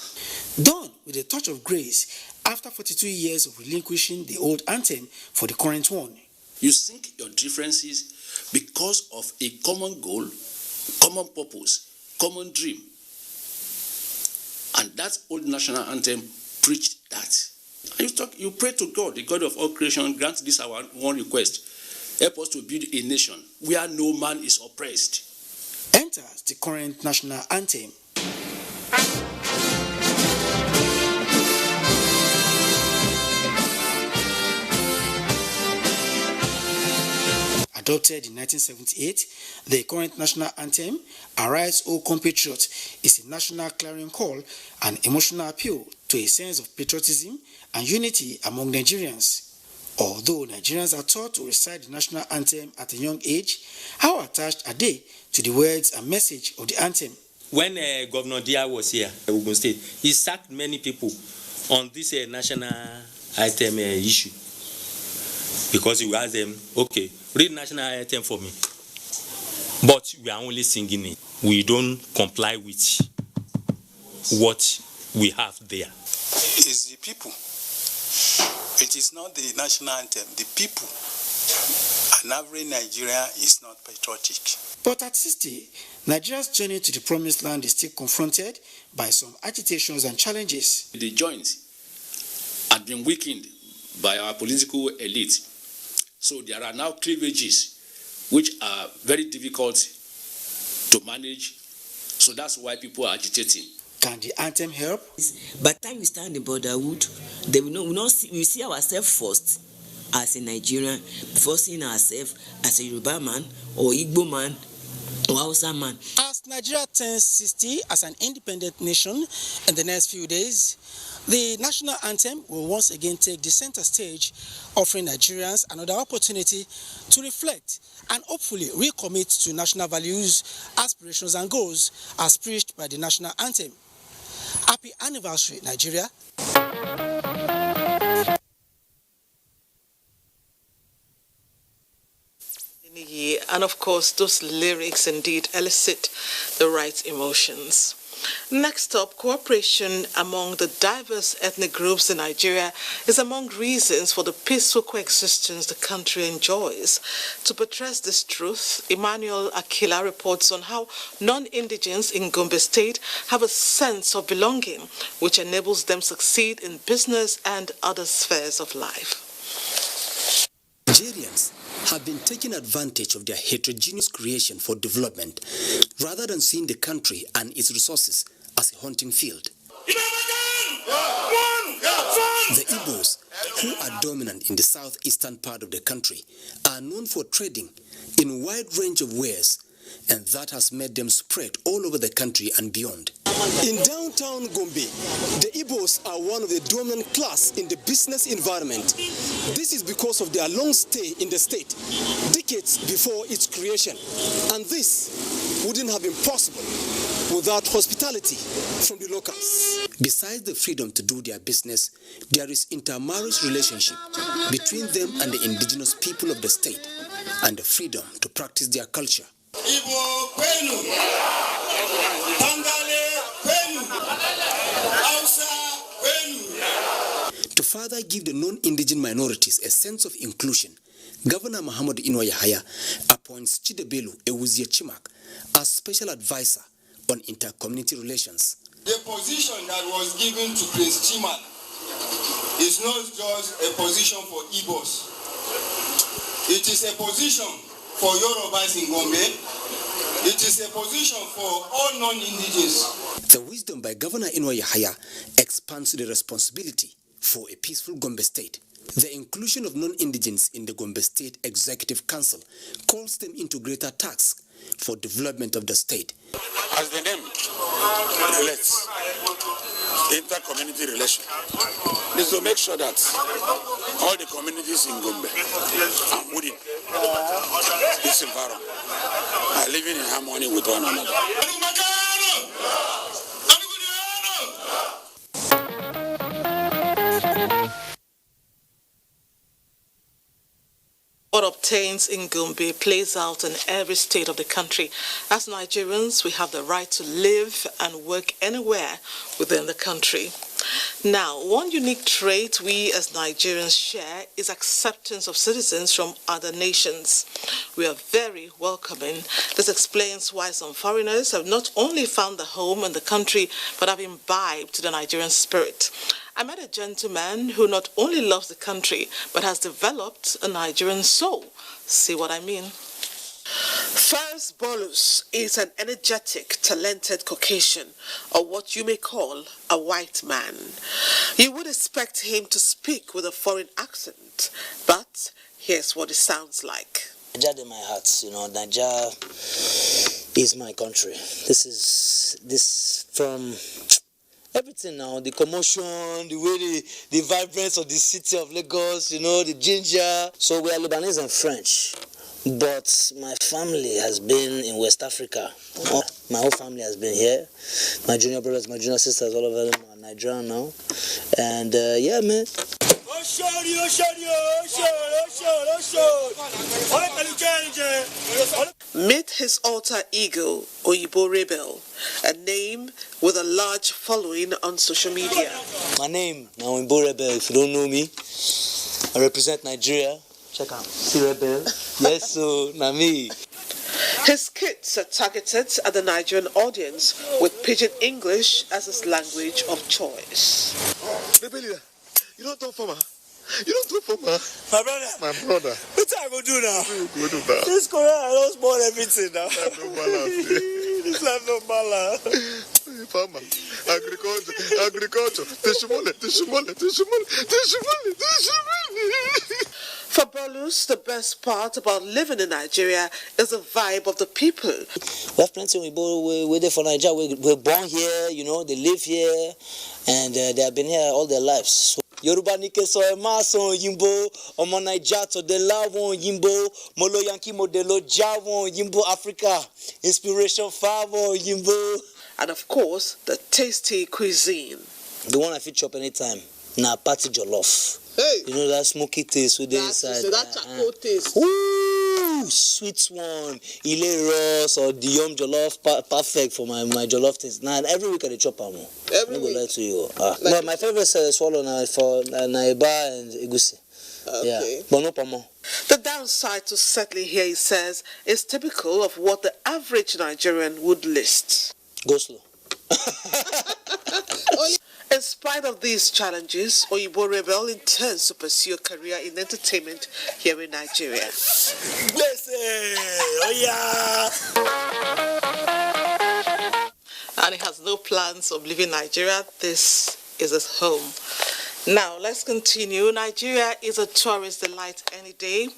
Done with a touch of grace after 42 years of relinquishing the old anthem for the current one. You sink your differences because of a common goal, common purpose, common dream. And that old national anthem preached that. And you pray to God, the God of all creation, grant this our one request. Help us to build a nation where no man is oppressed. Enters the current national anthem. Adopted in 1978, the current national anthem, Arise, O Compatriot, is a national clarion call and emotional appeal to a sense of patriotism and unity among Nigerians. Although Nigerians are taught to recite the national anthem at a young age, how attached are they to the words and message of the anthem? When Governor Dia was here at Ogun State, he sacked many people on this national anthem issue. Because you ask them, okay, read national anthem for me. But we are only singing it. We don't comply with what we have there. It's the people. It is not the national anthem. The people. An average Nigeria is not patriotic. But at 60, Nigeria's journey to the promised land is still confronted by some agitations and challenges. The joints had been weakened by our political elite. So there are now cleavages which are very difficult to manage. So that's why people are agitating. Can the anthem help? By the time we stand in borderhood, they we see ourselves first as a Nigerian before seeing ourselves as a Yoruba man or Igbo man or Hausa man. As Nigeria turns 60 as an independent nation in the next few days, the national anthem will once again take the center stage, offering Nigerians another opportunity to reflect and hopefully recommit to national values, aspirations and goals as preached by the national anthem. Happy anniversary, Nigeria. And of course, those lyrics indeed elicit the right emotions. Next up, cooperation among the diverse ethnic groups in Nigeria is among reasons for the peaceful coexistence the country enjoys. To buttress this truth, Emmanuel Akila reports on how non-indigens in Gombe State have a sense of belonging, which enables them to succeed in business and other spheres of life. Nigerians have been taking advantage of their heterogeneous creation for development rather than seeing the country and its resources as a hunting field. The Igbos, who are dominant in the southeastern part of the country, are known for trading in a wide range of wares, and that has made them spread all over the country and beyond. In downtown Gombe, the Igbos are one of the dominant class in the business environment. This is because of their long stay in the state, decades before its creation. And this wouldn't have been possible without hospitality from the locals. Besides the freedom to do their business, there is intermarriage relationship between them and the indigenous people of the state, and the freedom to practice their culture. Igbo kwenu, Tangale kwenu, Hausa kwenu. To further give the non-indigenous minorities a sense of inclusion, Governor Muhammad Inuwa Yahaya appoints Chidebelu Ewuzie Chimak as special advisor on inter-community relations. The position that was given to Prince Chimak is not just a position for Igbos. It is a position for Yorubas in Gombe. It is a position for all non-indigenous. The wisdom by Governor Inuwa Yahaya expands the responsibility for a peaceful Gombe State. The inclusion of non-indigenous in the Gombe State Executive Council calls them into greater tasks for development of the state. As the name relates, inter-community relation is to make sure that all the communities in Gombe and within this environment are living in harmony with one another. What obtains in Gombe plays out in every state of the country. As Nigerians, we have the right to live and work anywhere within the country. Now, one unique trait we as Nigerians share is acceptance of citizens from other nations. We are very welcoming. This explains why some foreigners have not only found a home in the country, but have imbibed the Nigerian spirit. I met a gentleman who not only loves the country, but has developed a Nigerian soul. See what I mean? First Bolus is an energetic, talented Caucasian, or what you may call a white man. You would expect him to speak with a foreign accent, but here's what it sounds like. Nigeria in my heart, Nigeria is my country. This from everything now, the commotion, the way the vibrance of the city of Lagos, the ginger. So we are Lebanese and French. But my family has been in West Africa. My whole family has been here. My junior brothers, my junior sisters, all of them are Nigerian now. And yeah, man. Meet his alter ego, Oyibo Rebel, a name with a large following on social media. My name, now Oyibo Rebel. If you don't know me, I represent Nigeria. Check out. See Rebel? Yes, so Nami. His skits are targeted at the Nigerian audience with Pidgin English as his language of choice. Rebellia, you don't talk for me. You don't talk for me. My brother. My brother. What I go do now? Go do now. This Korea, I don't spoil everything now. No balance. This life no balance. Farmer, agriculture. For Bolus, the best part about living in Nigeria is the vibe of the people. We have plenty of people we're there for Nigeria. We're born here, they live here, and they have been here all their lives. So, Yoruba Nike so emaso yimbo, omo Naija to the lawon yimbo, molo Yankee modelo Javon yimbo Africa, inspiration favo yimbo. And of course, the tasty cuisine. The one I fit chop anytime. Na party jollof. Hey. That smoky taste with the inside. So that charcoal taste. Ooh, sweet one. Ile Ross or the yum jollof, perfect for my jollof taste. Now every week I dey chop am. Every week. Lie to you. But my favorite swallow now for Naiba and Egusi. Okay. Yeah, but no pomo. The downside to settling here, he says, is typical of what the average Nigerian would list. Go slow. In spite of these challenges, Oyibo Rebel intends to pursue a career in entertainment here in Nigeria. And he has no plans of leaving Nigeria. This is his home. Now, let's continue. Nigeria is a tourist delight any day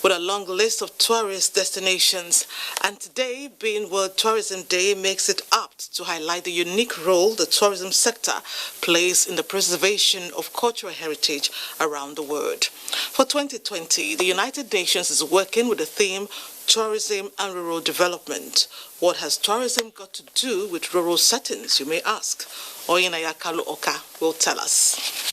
with a long list of tourist destinations. And today, being World Tourism Day, makes it apt to highlight the unique role the tourism sector plays in the preservation of cultural heritage around the world. For 2020, the United Nations is working with the theme Tourism and Rural Development. What has tourism got to do with rural settings, you may ask? Oyinaya Kalu Oka will tell us.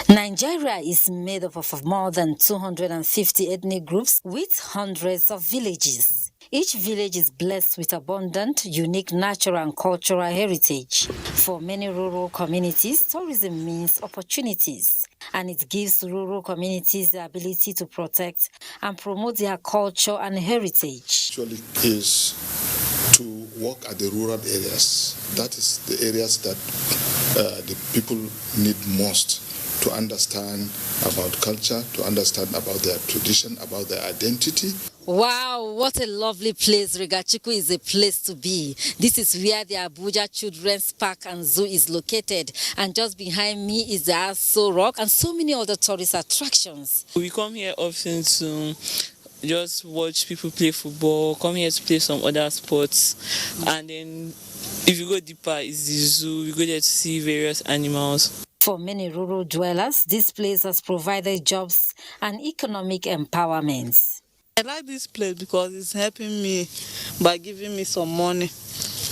Nigeria is made up of more than 250 ethnic groups with hundreds of villages. Each village is blessed with abundant, unique natural and cultural heritage. For many rural communities, tourism means opportunities, and it gives rural communities the ability to protect and promote their culture and heritage. Actually is to work at the rural areas. That is the areas that the people need most to understand about culture, to understand about their tradition, about their identity. Wow, what a lovely place. Rigachiku is a place to be. This is where the Abuja Children's Park and Zoo is located. And just behind me is the Aso Rock and so many other tourist attractions. We come here often to just watch people play football, come here to play some other sports. And then if you go deeper, it's the zoo. We go there to see various animals. For many rural dwellers, this place has provided jobs and economic empowerment. I like this place because it's helping me by giving me some money.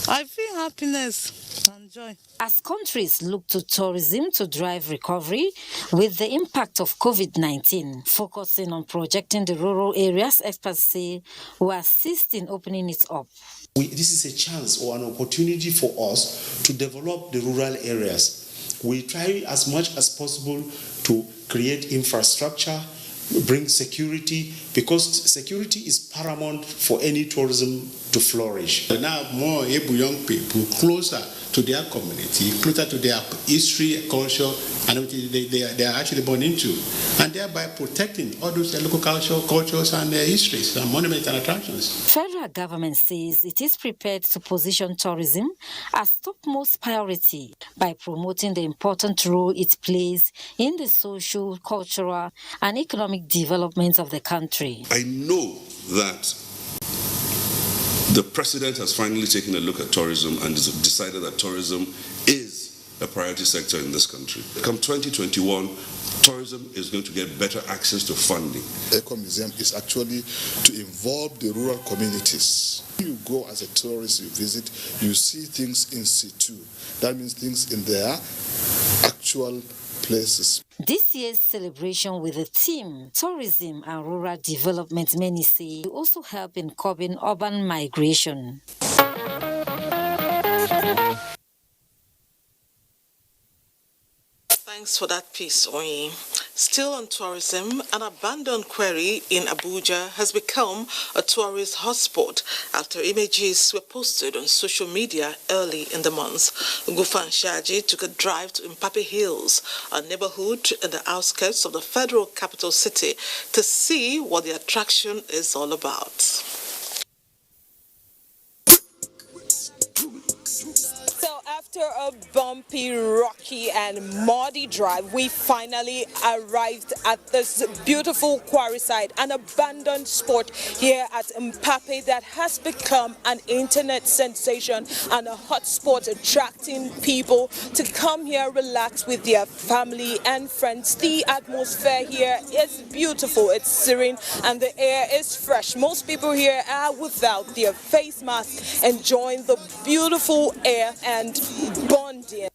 I feel happiness and joy. As countries look to tourism to drive recovery with the impact of COVID-19, focusing on projecting the rural areas, experts say will assist in opening it up. This is a chance or an opportunity for us to develop the rural areas. We try as much as possible to create infrastructure, bring security, because security is paramount for any tourism to flourish. Now more able young people closer to their community, closer to their history, culture, and everything they are actually born into, and thereby protecting all those local cultures and their histories and monuments and attractions. Federal government says it is prepared to position tourism as topmost priority by promoting the important role it plays in the social, cultural, and economic development of the country. I know that the president has finally taken a look at tourism and decided that tourism is a priority sector in this country. Come 2021, tourism is going to get better access to funding. Eco Museum is actually to involve the rural communities. You go as a tourist, you visit, you see things in situ. That means things in their actual places. This year's celebration with the theme Tourism and Rural Development, many say, will also help in curbing urban migration. Thanks for that piece, Oyi. Still on tourism, an abandoned quarry in Abuja has become a tourist hotspot after images were posted on social media early in the month. Gufan Shaji took a drive to Mpape Hills, a neighborhood in the outskirts of the federal capital city, to see what the attraction is all about. After a bumpy, rocky and muddy drive, we finally arrived at this beautiful quarry site, an abandoned spot here at Mpape that has become an internet sensation and a hotspot attracting people to come here, relax with their family and friends. The atmosphere here is beautiful, it's serene and the air is fresh. Most people here are without their face masks, enjoying the beautiful air and bonding.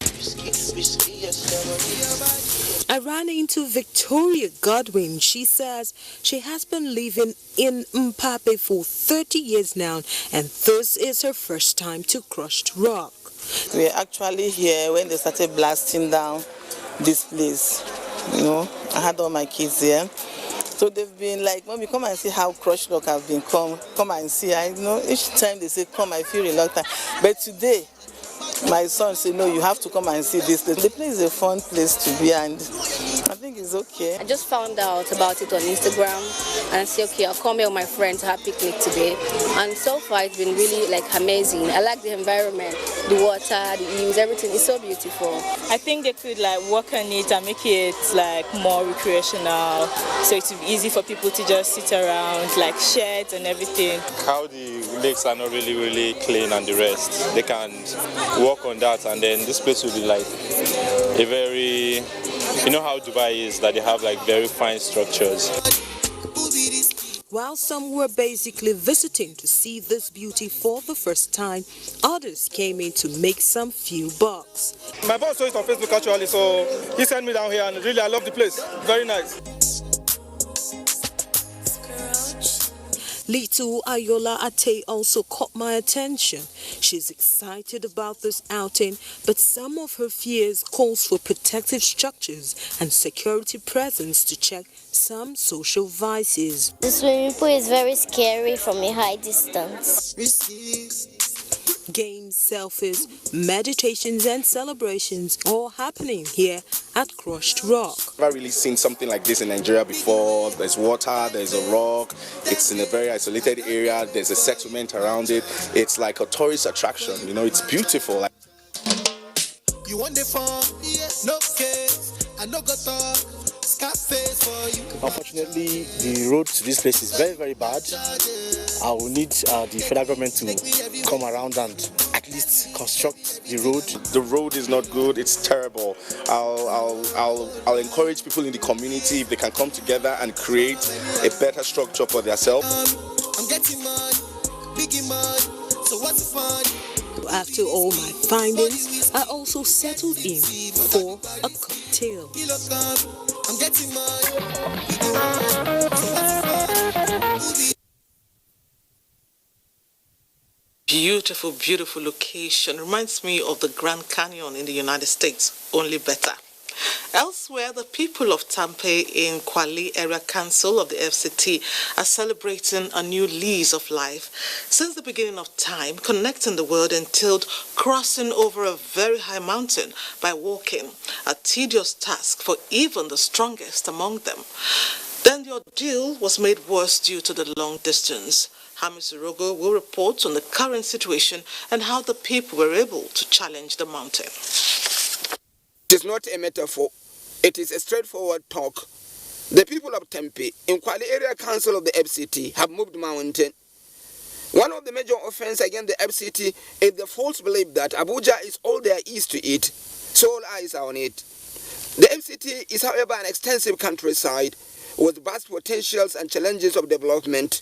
I ran into Victoria Godwin. She says she has been living in Mpape for 30 years now, and this is her first time to crushed rock. We're actually here when they started blasting down this place. You know, I had all my kids here. So they've been like, when we come and see how crushed rock have been, come and see. I know each time they say come, I feel reluctant. But today, my son said, no, you have to come and see this place. The place is a fun place to be, and I think it's okay. I just found out about it on Instagram and said, okay, I'll come here with my friends to have a picnic today. And so far, it's been really amazing. I like the environment, the water, the views, everything is so beautiful. I think they could work on it and make it more recreational, so it would be easy for people to just sit around, sheds and everything. How the lakes are not really clean and the rest, they can work on that, and then this place will be a very, you know how Dubai is, that they have very fine structures. While some were basically visiting to see this beauty for the first time, others came in to make some few bucks. My boss saw it on Facebook actually, so he sent me down here, and really I love the place. Very nice. Little Ayola Ate also caught my attention. She's excited about this outing, but some of her fears calls for protective structures and security presence to check some social vices. The swimming pool is very scary from a high distance. Games, selfies, meditations and celebrations all happening here at Crushed Rock. I've never really seen something like this in Nigeria before. There's water, there's a rock, it's in a very isolated area, there's a settlement around it. It's like a tourist attraction, it's beautiful. You want the fun? No case, I no go talk. Unfortunately, the road to this place is very, very bad. I will need the federal government to come around and at least construct the road. The road is not good, it's terrible. I'll encourage people in the community, if they can come together and create a better structure for themselves. I'm getting mad, biggie mad, so what's fun? After all my findings, I also settled in for a cocktail. I'm getting mad. Beautiful, beautiful location. Reminds me of the Grand Canyon in the United States, only better. Elsewhere, the people of Tampe in Kwali Area Council of the FCT are celebrating a new lease of life. Since the beginning of time, connecting the world entailed crossing over a very high mountain by walking, a tedious task for even the strongest among them. Then the ordeal was made worse due to the long distance. Hamis Urogo will report on the current situation and how the people were able to challenge the mountain. It is not a metaphor. It is a straightforward talk. The people of Tempe in Kwali Area Council of the FCT have moved mountain. One of the major offenses against the FCT is the false belief that Abuja is all there is to it, so all eyes are on it. The FCT is, however, an extensive countryside with vast potentials and challenges of development.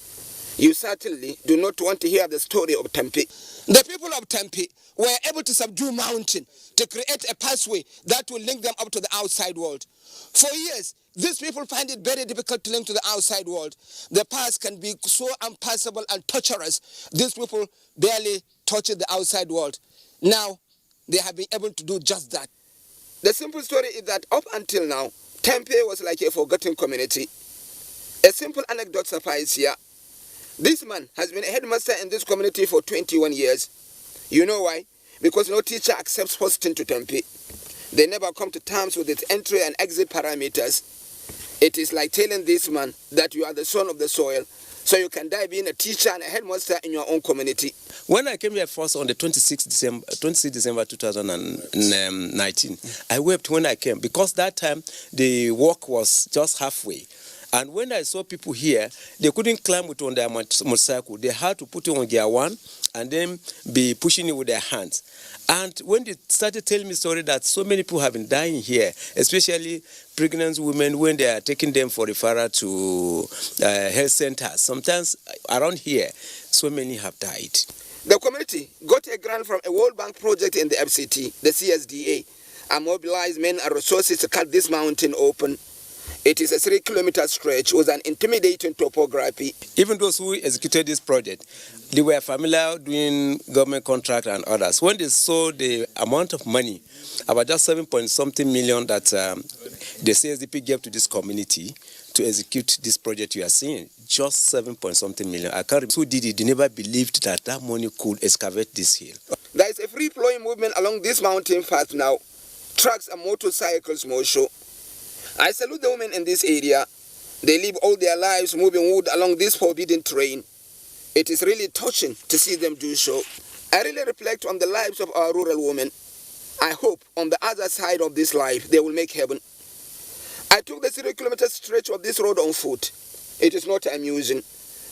You certainly do not want to hear the story of Tempe. The people of Tempe were able to subdue mountain to create a pathway that will link them up to the outside world. For years, these people find it very difficult to link to the outside world. The path can be so impassable and torturous. These people barely touch the outside world. Now, they have been able to do just that. The simple story is that up until now, Tempe was like a forgotten community. A simple anecdote suffices here. This man has been a headmaster in this community for 21 years. You know why? Because no teacher accepts posting to Tempe. They never come to terms with its entry and exit parameters. It is like telling this man that you are the son of the soil, so you can die being a teacher and a headmaster in your own community. When I came here first on the 26th December 2019, I wept when I came because that time the work was just halfway. And when I saw people here, they couldn't climb it on their motorcycle. They had to put it on gear one and then be pushing it with their hands. And when they started telling me story that so many people have been dying here, especially pregnant women when they are taking them for referral to health centers, sometimes around here, so many have died. The community got a grant from a World Bank project in the FCT, the CSDA, and mobilized men and resources to cut this mountain open. It is a 3-kilometer stretch with an intimidating topography. Even those who executed this project, they were familiar doing government contract and others. When they saw the amount of money, about just 7-point-something million that the CSDP gave to this community to execute this project you are seeing, just 7-point-something million. I can't remember who did it. They never believed that that money could excavate this hill. There is a free-flowing movement along this mountain path now. Trucks and motorcycles more show. I salute the women in this area. They live all their lives moving wood along this forbidden terrain. It is really touching to see them do so. I really reflect on the lives of our rural women. I hope on the other side of this life they will make heaven. I took the 3-kilometer stretch of this road on foot. It is not amusing,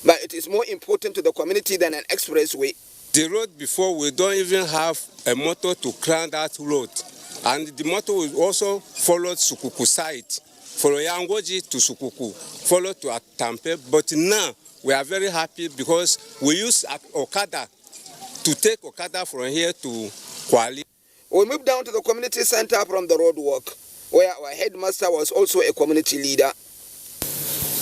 but it is more important to the community than an expressway. The road before, we don't even have a motor to climb that road. And the motor will also follow Sukuku side, from Yangoji to Sukuku, follow to Atampe. But now we are very happy because we use Okada to take Okada from here to Kwali. We moved down to the community center from the roadwork, where our headmaster was also a community leader.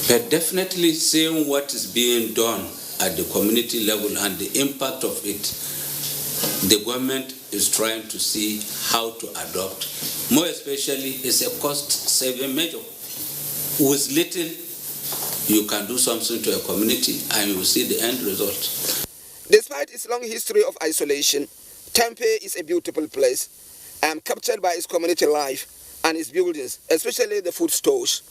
We're definitely seeing what is being done at the community level and the impact of it. The government is trying to see how to adopt. More especially, it's a cost-saving measure. With little, you can do something to a community and you will see the end result. Despite its long history of isolation, Tempe is a beautiful place. I am captured by its community life and its buildings, especially the food stores.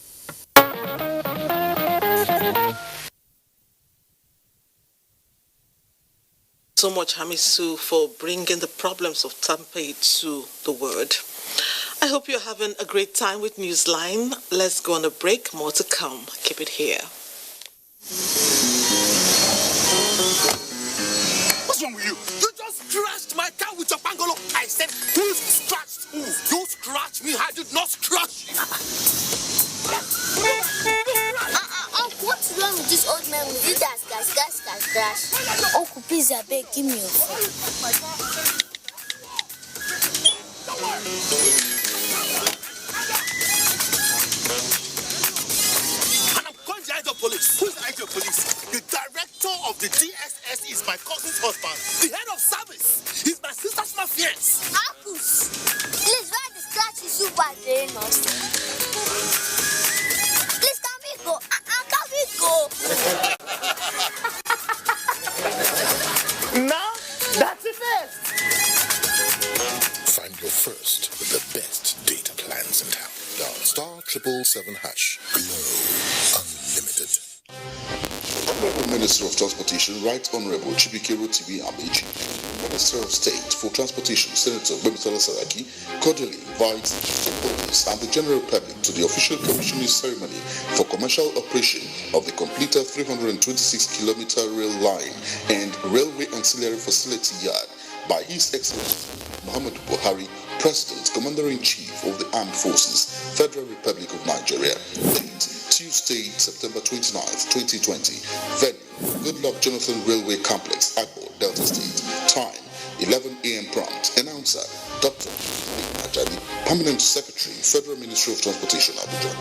So much, Hamisu, for bringing the problems of Tempe to the world. I hope you're having a great time with Newsline. Let's go on a break. More to come. Keep it here. What's wrong with you? You just crashed my car with your bungalow. I said, who scratched who? You scratched me. I did not scratch. What's wrong with this old man with you that scratch? Uncle, please, I beg, give me your phone. And I'm calling the head of police. Who's the head of police? The director of the DSS is my cousin's husband. The head first with the best data plans in town. Dial *777#. Glow Unlimited. Honorable Minister of Transportation, Right Honorable Chibikero TV Amechi, Minister of State for Transportation, Senator Bemitola Saraki, cordially invites stakeholders and the general public to the official commissioning ceremony for commercial operation of the completed 326-kilometer rail line and railway ancillary facility yard by His Excellency Muhammadu Buhari, President, Commander-in-Chief of the Armed Forces, Federal Republic of Nigeria. Date, Tuesday, September 29th, 2020. Venue, Goodluck Jonathan Railway Complex, Agbo, Delta State. Time, 11 a.m. prompt. Announcer, Dr. Ajadi, Permanent Secretary, Federal Ministry of Transportation, Abuja.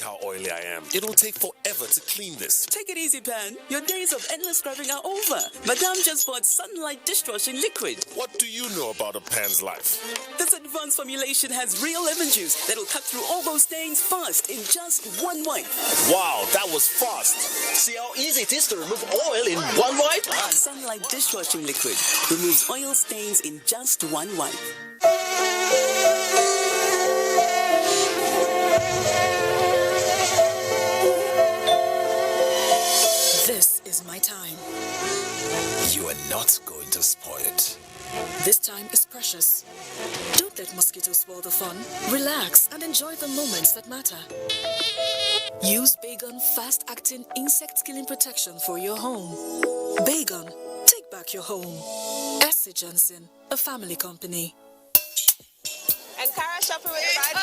How oily I am. It'll take forever to clean this. Take it easy, Pan. Your days of endless scrubbing are over. Madame just bought Sunlight Dishwashing Liquid. What do you know about a Pan's life? This advanced formulation has real lemon juice that'll cut through all those stains fast in just one wipe. Wow, that was fast. See how easy it is to remove oil in one wipe? Sunlight Dishwashing Liquid removes oil stains in just one wipe. This is my time. You are not going to spoil it. This time is precious. Don't let mosquitoes spoil the fun. Relax and enjoy the moments that matter. Use Baygon fast-acting insect-killing protection for your home. Baygon, take back your home. S.C. Johnson, a family company. Ankara shopping with 5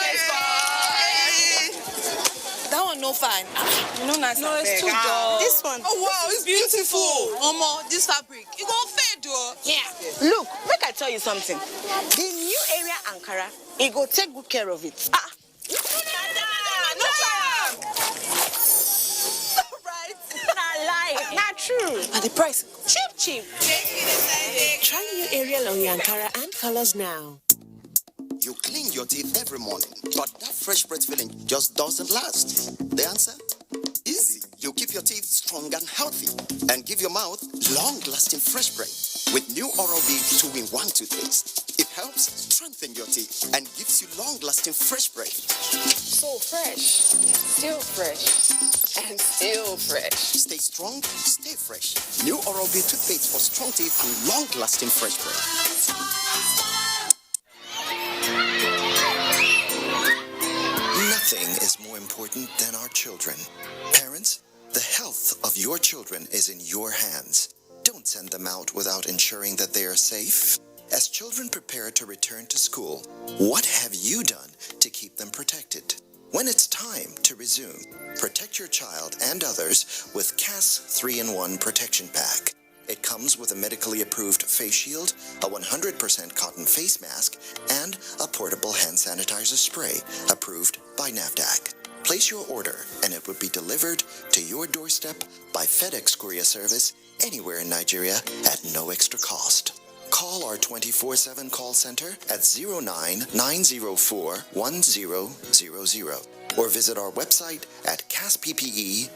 That one no fine. No, nice. No, it's too dull. This one. Oh wow, it's beautiful. Omo, this fabric. It gon' fade though. Yeah. Look, make I tell you something. The new area Ankara, it go take good care of it. No right. Not lie. Not true. And the price? Cheap. Try new Ariel on your Ankara and colors now. You clean your teeth every morning, but that fresh breath feeling just doesn't last. The answer? Easy. You keep your teeth strong and healthy and give your mouth long-lasting fresh breath with new Oral-B 2-in-1 toothpaste. It helps strengthen your teeth and gives you long-lasting fresh breath. So fresh, still fresh, and still fresh. Stay strong, stay fresh. New Oral-B toothpaste for strong teeth and long-lasting fresh breath. Nothing is more important than our children. Parents, the health of your children is in your hands. Don't send them out without ensuring that they are safe. As children prepare to return to school, what have you done to keep them protected? When it's time to resume, protect your child and others with CAS 3-in-1 Protection Pack. It comes with a medically approved face shield, a 100% cotton face mask, and a portable hand sanitizer spray approved by NAFDAC. Place your order and it will be delivered to your doorstep by FedEx courier service anywhere in Nigeria at no extra cost. Call our 24/7 call center at 09-904-1000 or visit our website at casppe.com.ng.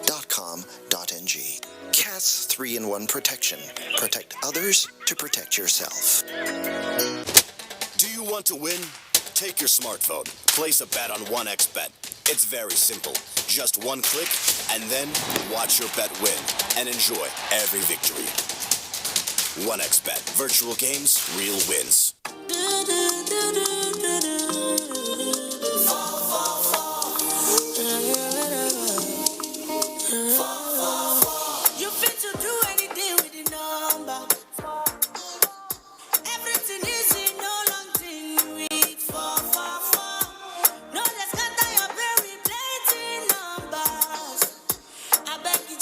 CAS 3-in-1 Protection. Protect others to protect yourself. Do you want to win? Take your smartphone, place a bet on 1xBet. It's very simple. Just one click, and then watch your bet win and enjoy every victory. 1xBet. Virtual games, real wins. You fit to do anything with the number. Everything is in no long thing with 444. No, let's scatter your brain with plenty numbers. I beg you,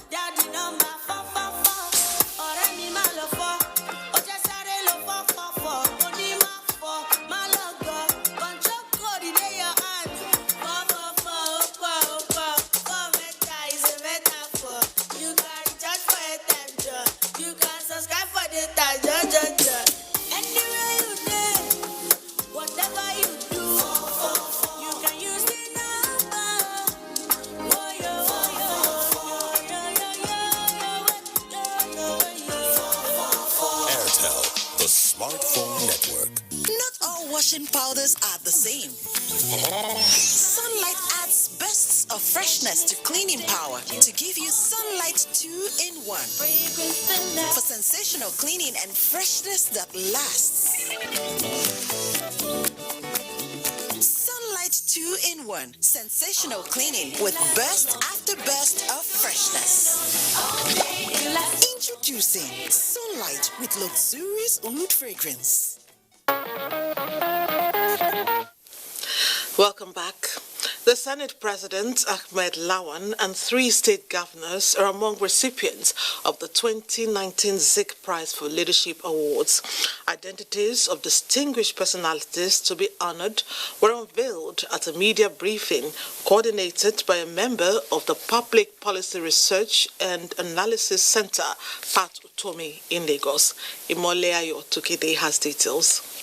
daddy number 444. Or any man love for. Or just say they love 444. Don't need my 4. powders are the same. Sunlight adds bursts of freshness to cleaning power to give you Sunlight 2-in-1 for sensational cleaning and freshness that lasts. Sunlight 2-in-1 sensational cleaning with burst after burst of freshness. Introducing Sunlight with luxurious oud fragrance. Welcome back. The Senate President, Ahmed Lawan, and 3 state governors are among recipients of the 2019 Zik Prize for Leadership Awards. Identities of distinguished personalities to be honored were unveiled at a media briefing coordinated by a member of the Public Policy Research and Analysis Center, Pat Utomi, in Lagos. Imoleayo Tukide has details.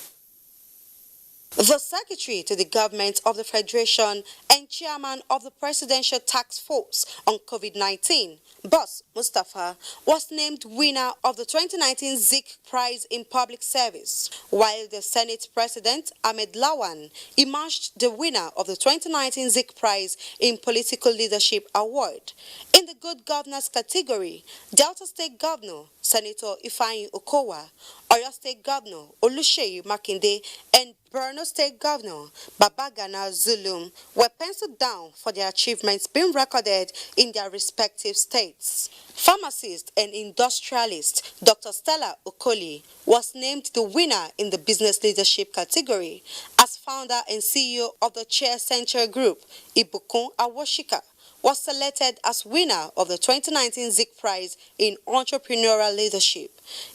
The Secretary to the Government of the Federation and Chairman of the Presidential Task Force on COVID-19, Boss Mustafa, was named winner of the 2019 Zik Prize in Public Service, while the Senate President, Ahmed Lawan, emerged the winner of the 2019 Zik Prize in Political Leadership Award. In the Good Governance category, Delta State Governor, Senator Ifeanyi Okowa, Oyo State Governor, Oluseyi Makinde, and Borno State Governor Babagana Zulum were penciled down for their achievements being recorded in their respective states. Pharmacist and industrialist Dr. Stella Okoli was named the winner in the business leadership category as founder and CEO of the Chair Central Group. Ibukun Awoshika was selected as winner of the 2019 Zik Prize in Entrepreneurial Leadership.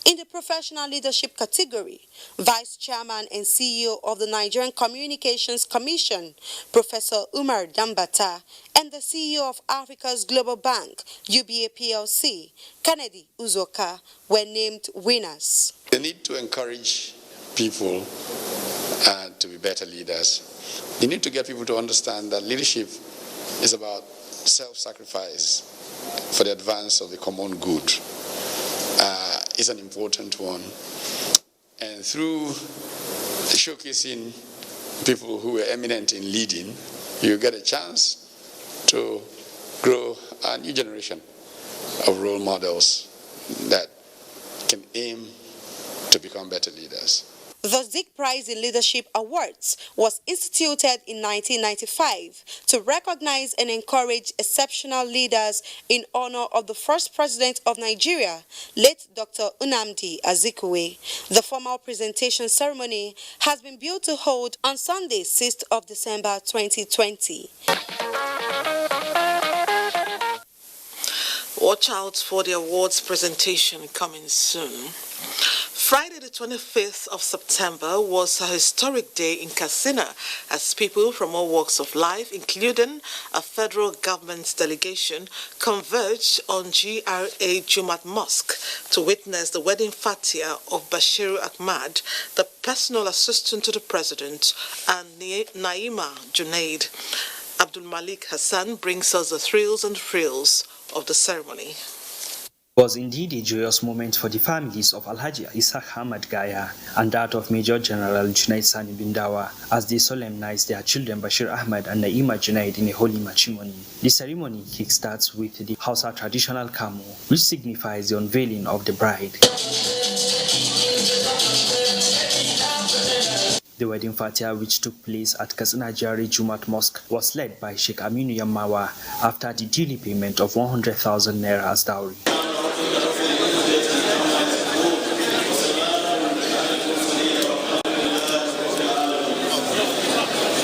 In the Professional Leadership category, Vice Chairman and CEO of the Nigerian Communications Commission, Professor Umar Dambata, and the CEO of Africa's Global Bank, UBA PLC, Kennedy Uzoka, were named winners. The need to encourage people to be better leaders. You need to get people to understand that leadership is about self-sacrifice for the advance of the common good is an important one. And through showcasing people who are eminent in leading, you get a chance to grow a new generation of role models that can aim to become better leaders. The Zik Prize in Leadership Awards was instituted in 1995 to recognize and encourage exceptional leaders in honor of the first president of Nigeria, late Dr. Nnamdi Azikiwe. The formal presentation ceremony has been built to hold on Sunday, 6th of December 2020. Watch out for the awards presentation coming soon. Friday the 25th of September was a historic day in Katsina as people from all walks of life, including a federal government delegation, converged on GRA Jumat Mosque to witness the wedding fatia of Bashir Ahmad, the personal assistant to the president, and Naima Junaid. Abdul Malik Hassan brings us the thrills and frills of the ceremony. It was indeed a joyous moment for the families of Alhaji Isaac Ahmad Gaya and that of Major General Junaid Sani Bindawa as they solemnized their children Bashir Ahmad and Naima Junaid in a holy matrimony. The ceremony kickstarts with the Hausa traditional Kamo, which signifies the unveiling of the bride. The wedding fatia, which took place at Katsina Jari Jumat Mosque, was led by Sheikh Aminu Yamawa after the daily payment of 100,000 naira as dowry.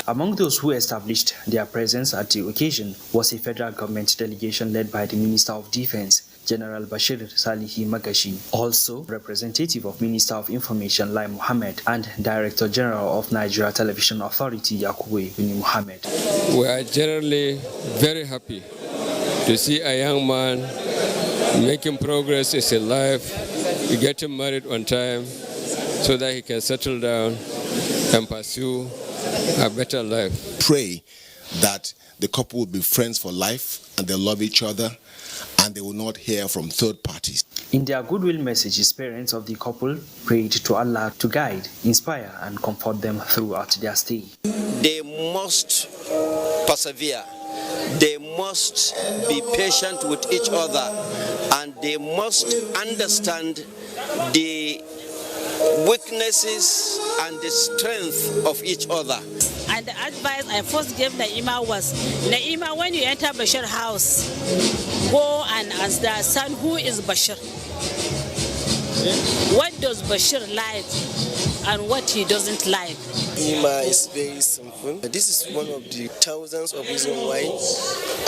Among those who established their presence at the occasion was a federal government delegation led by the Minister of Defense, General Bashir Salihi Magashi, also representative of Minister of Information Lai Mohammed and Director General of Nigeria Television Authority Yakubu Ibn Mohammed. We are generally very happy to see a young man making progress in his life, getting married on time so that he can settle down and pursue a better life. Pray that the couple will be friends for life and they'll love each other and they will not hear from third parties. In their goodwill messages, parents of the couple prayed to Allah to guide, inspire, and comfort them throughout their stay. They must persevere. They must be patient with each other, and they must understand the weaknesses and the strength of each other. And the advice I first gave Naima was, Naima, when you enter Bashir's house, go and understand who is Bashir. What does Bashir like and what he doesn't like. Naima is very simple. This is one of the thousands of reasons why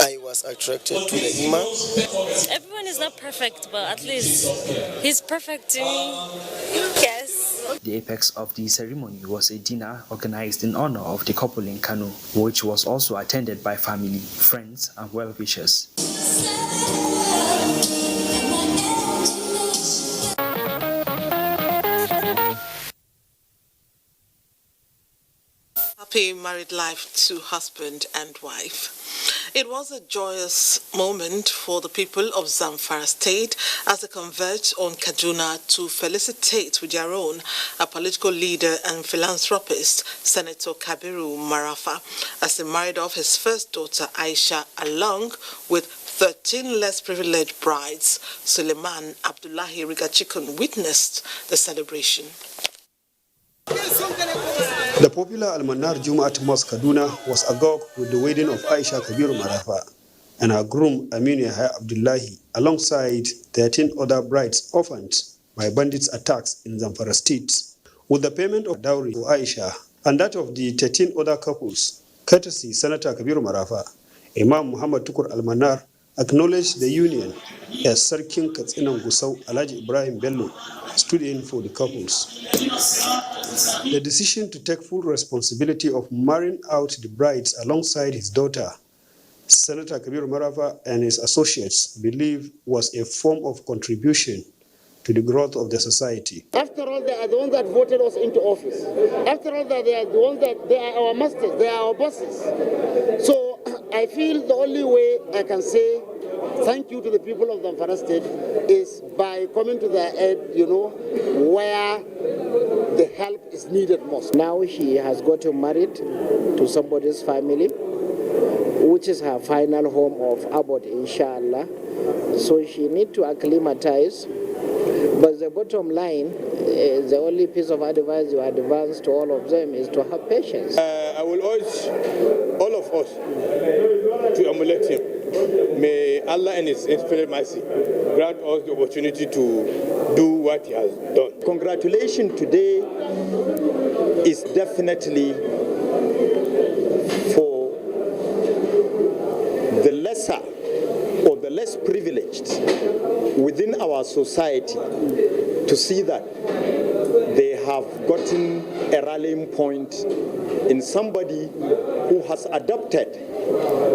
I was attracted to Naima. Everyone is not perfect, but at least he's perfect to me. Yes. The apex of the ceremony was a dinner organized in honor of the couple in Kano, which was also attended by family, friends, and well-wishers. Happy married life to husband and wife. It was a joyous moment for the people of Zamfara State as they converged on Kaduna to felicitate with their own a political leader and philanthropist, Senator Kabiru Marafa, as he married off his first daughter, Aisha, along with 13 less privileged brides. Suleiman Abdullahi Rigachikun witnessed the celebration. The popular Al-Manar Jumat Mosque Kaduna was agog with the wedding of Aisha Kabiru Marafa and her groom Aminu Yahya Abdullahi alongside 13 other brides orphaned by bandits' attacks in Zamfara State. With the payment of dowry for Aisha and that of the 13 other couples, courtesy Senator Kabiru Marafa, Imam Muhammad Tukur Al-Manar acknowledged the union as Sarkin Katsinan Gusau Alhaji Ibrahim Bello stood in for the couples. The decision to take full responsibility of marrying out the brides alongside his daughter, Senator Kabiru Marafa and his associates believe was a form of contribution to the growth of the society. After all, they are the ones that voted us into office. After all, they are the ones that they are our masters, they are our bosses. So I feel the only way I can say thank you to the people of Zamfara State is by coming to their aid, where the help is needed most. Now she has gotten married to somebody's family, which is her final home of Abod, inshallah. So she needs to acclimatize. But the bottom line, the only piece of advice you advance to all of them is to have patience. I will urge all of us to emulate him. May Allah in His infinite mercy grant us the opportunity to do what He has done. Congratulations today is definitely for the lesser or the less privileged within our society to see that they have gotten a rallying point in somebody who has adopted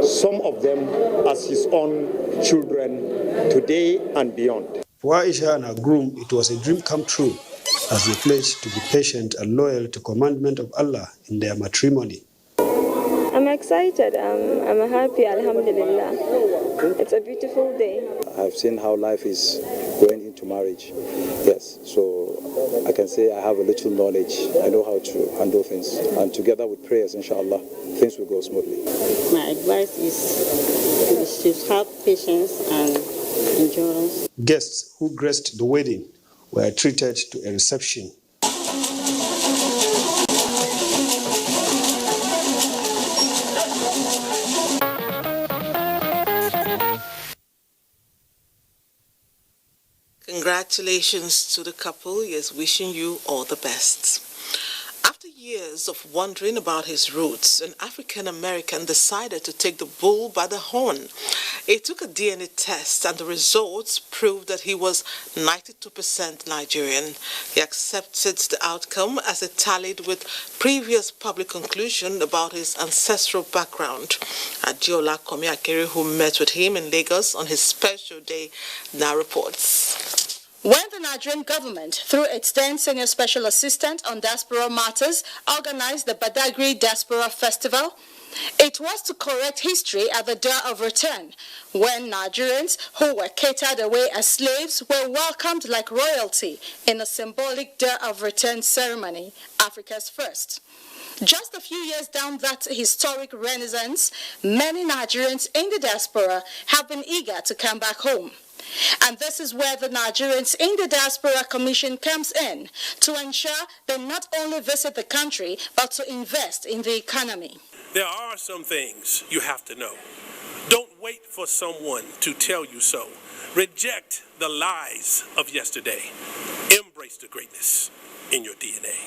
some of them as his own children today and beyond. For Aisha and her groom, it was a dream come true as they pledged to be patient and loyal to commandment of Allah in their matrimony. I'm excited. I'm happy, alhamdulillah. It's a beautiful day. I've seen how life is going into marriage. Yes, so I can say I have a little knowledge. I know how to handle things. And together with prayers, inshallah, things will go smoothly. My advice is to have patience and endurance. Guests who graced the wedding were treated to a reception. Congratulations to the couple. Yes, wishing you all the best. After years of wondering about his roots, an African-American decided to take the bull by the horn. He took a DNA test and the results proved that he was 92% Nigerian. He accepted the outcome as it tallied with previous public conclusion about his ancestral background. Adiola Komiakere, who met with him in Lagos on his special day, now reports. When the Nigerian government, through its then Senior Special Assistant on Diaspora Matters, organized the Badagry Diaspora Festival, It was to correct history at the Day of Return, when Nigerians who were catered away as slaves were welcomed like royalty in a symbolic Day of Return ceremony, Africa's first. Just a few years down that historic renaissance, many Nigerians in the diaspora have been eager to come back home. And this is where the Nigerians in the Diaspora Commission comes in, to ensure they not only visit the country, but to invest in the economy. There are some things you have to know. Don't wait for someone to tell you so. Reject the lies of yesterday. Embrace the greatness in your DNA.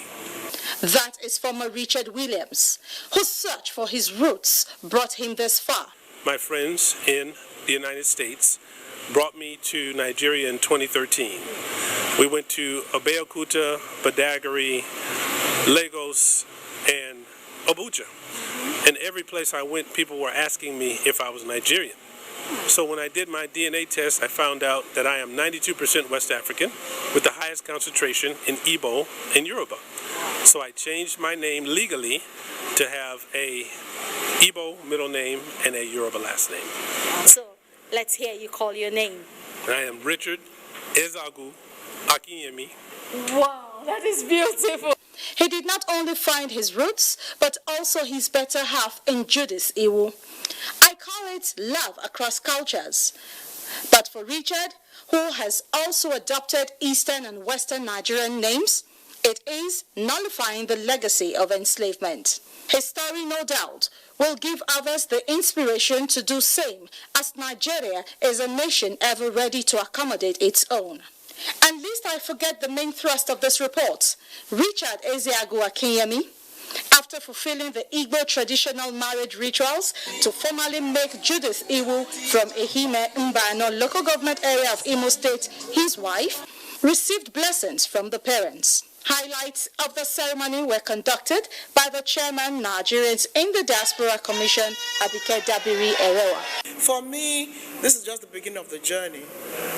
That is former Richard Williams, whose search for his roots brought him this far. My friends in the United States brought me to Nigeria in 2013. We went to Abeokuta, Badagry, Lagos, and Abuja. And every place I went, people were asking me if I was Nigerian. So when I did my DNA test, I found out that I am 92% West African, with the highest concentration in Igbo and Yoruba. So I changed my name legally to have a Igbo middle name and a Yoruba last name. So let's hear you call your name. I am Richard Ezagu Akinyemi. Wow, that is beautiful. He did not only find his roots, but also his better half in Judith Iwu. I call it love across cultures. But for Richard, who has also adopted Eastern and Western Nigerian names, it is nullifying the legacy of enslavement. His story, no doubt, will give others the inspiration to do same, as Nigeria is a nation ever ready to accommodate its own. And lest I forget the main thrust of this report, Richard Ezeagu Akinyemi, after fulfilling the Igbo traditional marriage rituals to formally make Judith Iwu from Ehime Mbano local government area of Imo State his wife, received blessings from the parents. Highlights of the ceremony were conducted by the chairman Nigerians in the Diaspora Commission, Abike Dabiri Erewa. For me, this is just the beginning of the journey.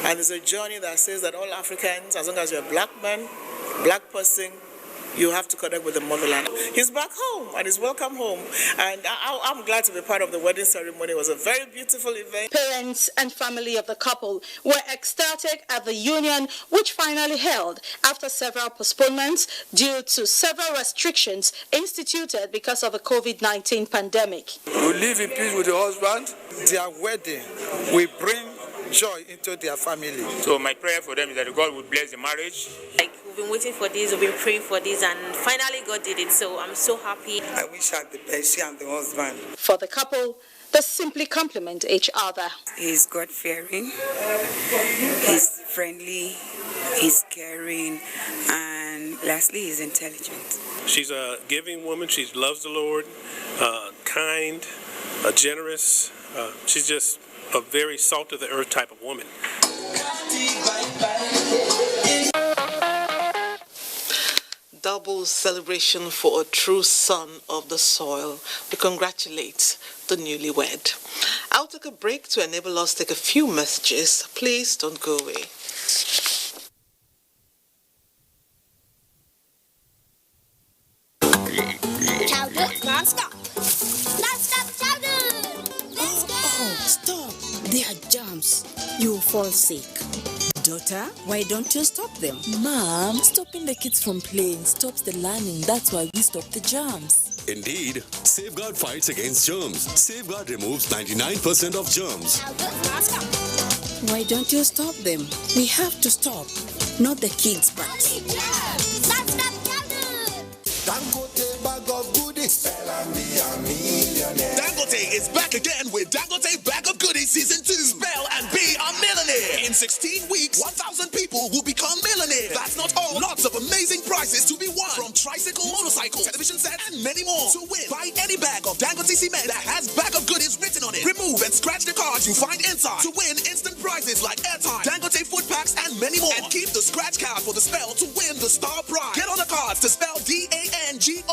And it's a journey that says that all Africans, as long as you're a black man, black person, you have to connect with the motherland. He's back home and he's welcome home. And I'm glad to be part of the wedding ceremony. It was a very beautiful event. Parents and family of the couple were ecstatic at the union, which finally held after several postponements due to several restrictions instituted because of the COVID-19 pandemic. We live in peace with the husband. Their wedding will bring joy into their family. So my prayer for them is that God would bless the marriage. We've been waiting for this, we've been praying for this, and finally God did it. So I'm so happy. I wish her the best, she and the husband. For the couple, they simply compliment each other. He's God-fearing, he's friendly, he's caring, and lastly, he's intelligent. She's a giving woman. She loves the Lord, kind, generous. She's just a very salt-of-the-earth type of woman. Double celebration for a true son of the soil. We congratulate the newlywed. I'll take a break to enable us to take a few messages. Please don't go away. Childhood non-stop. Non-stop childhood. Let's go. Oh, stop. They are germs. You'll fall sick. Daughter, why don't you stop them? Mom, stopping the kids from playing stops the learning. That's why we stop the germs. Indeed, Safeguard fights against germs. Safeguard removes 99% of germs. Why don't you stop them? We have to stop. Not the kids, but... Dangote bag of goodies. Dangote is back again with Dangote Bag of Goodies Season 2. Spell and be a millionaire. In 16 weeks, 1,000 people will become millionaires. That's not all. Lots of amazing prizes to be won. From tricycle, motorcycle, television set, and many more. To win, buy any bag of Dangote cement that has Bag of Goodies written on it. Remove and scratch the cards you find inside. To win instant prizes like airtime, Dangote food packs, and many more. And keep the scratch card for the spell to win the star prize. Get on the cards to spell DANGOTE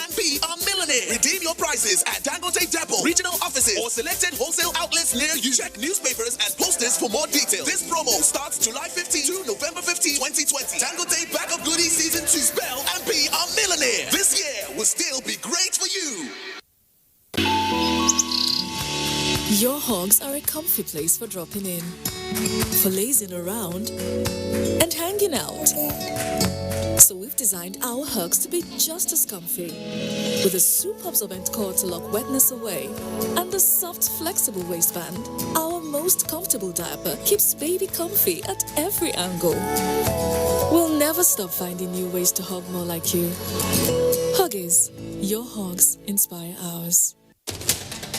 and be a millionaire. Redeem your prizes at Dangote Depot, regional offices, or selected wholesale outlets near you. Check newspapers and posters for more details. This promo starts July 15 to November 15, 2020. Dangote Bag of Goodies Season 2. Spell and be a millionaire. This year will still be great for you. Your hogs are a comfy place for dropping in, for lazing around, and hanging out. So we've designed our hugs to be just as comfy, with a soup-absorbent core to lock wetness away, and the soft, flexible waistband. Our most comfortable diaper keeps baby comfy at every angle. We'll never stop finding new ways to hug more like you. Huggies, your hugs inspire ours.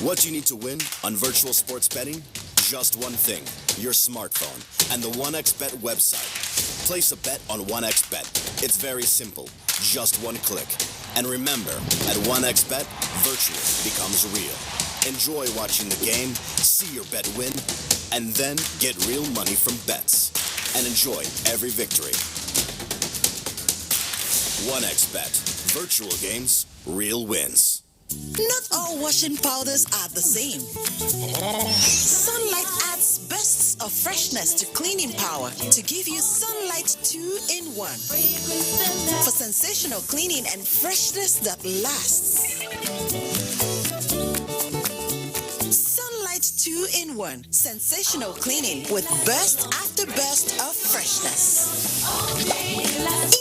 What do you need to win on virtual sports betting? Just one thing, your smartphone and the 1xBet website. Place a bet on 1xBet. It's very simple, just one click. And remember, at 1xBet, virtual becomes real. Enjoy watching the game, see your bet win, and then get real money from bets. And enjoy every victory. 1xBet, virtual games, real wins. Not all washing powders are the same. Sunlight adds bursts of freshness to cleaning power to give you Sunlight 2-in-1 for sensational cleaning and freshness that lasts. Sunlight 2-in-1, sensational cleaning with burst after burst of freshness.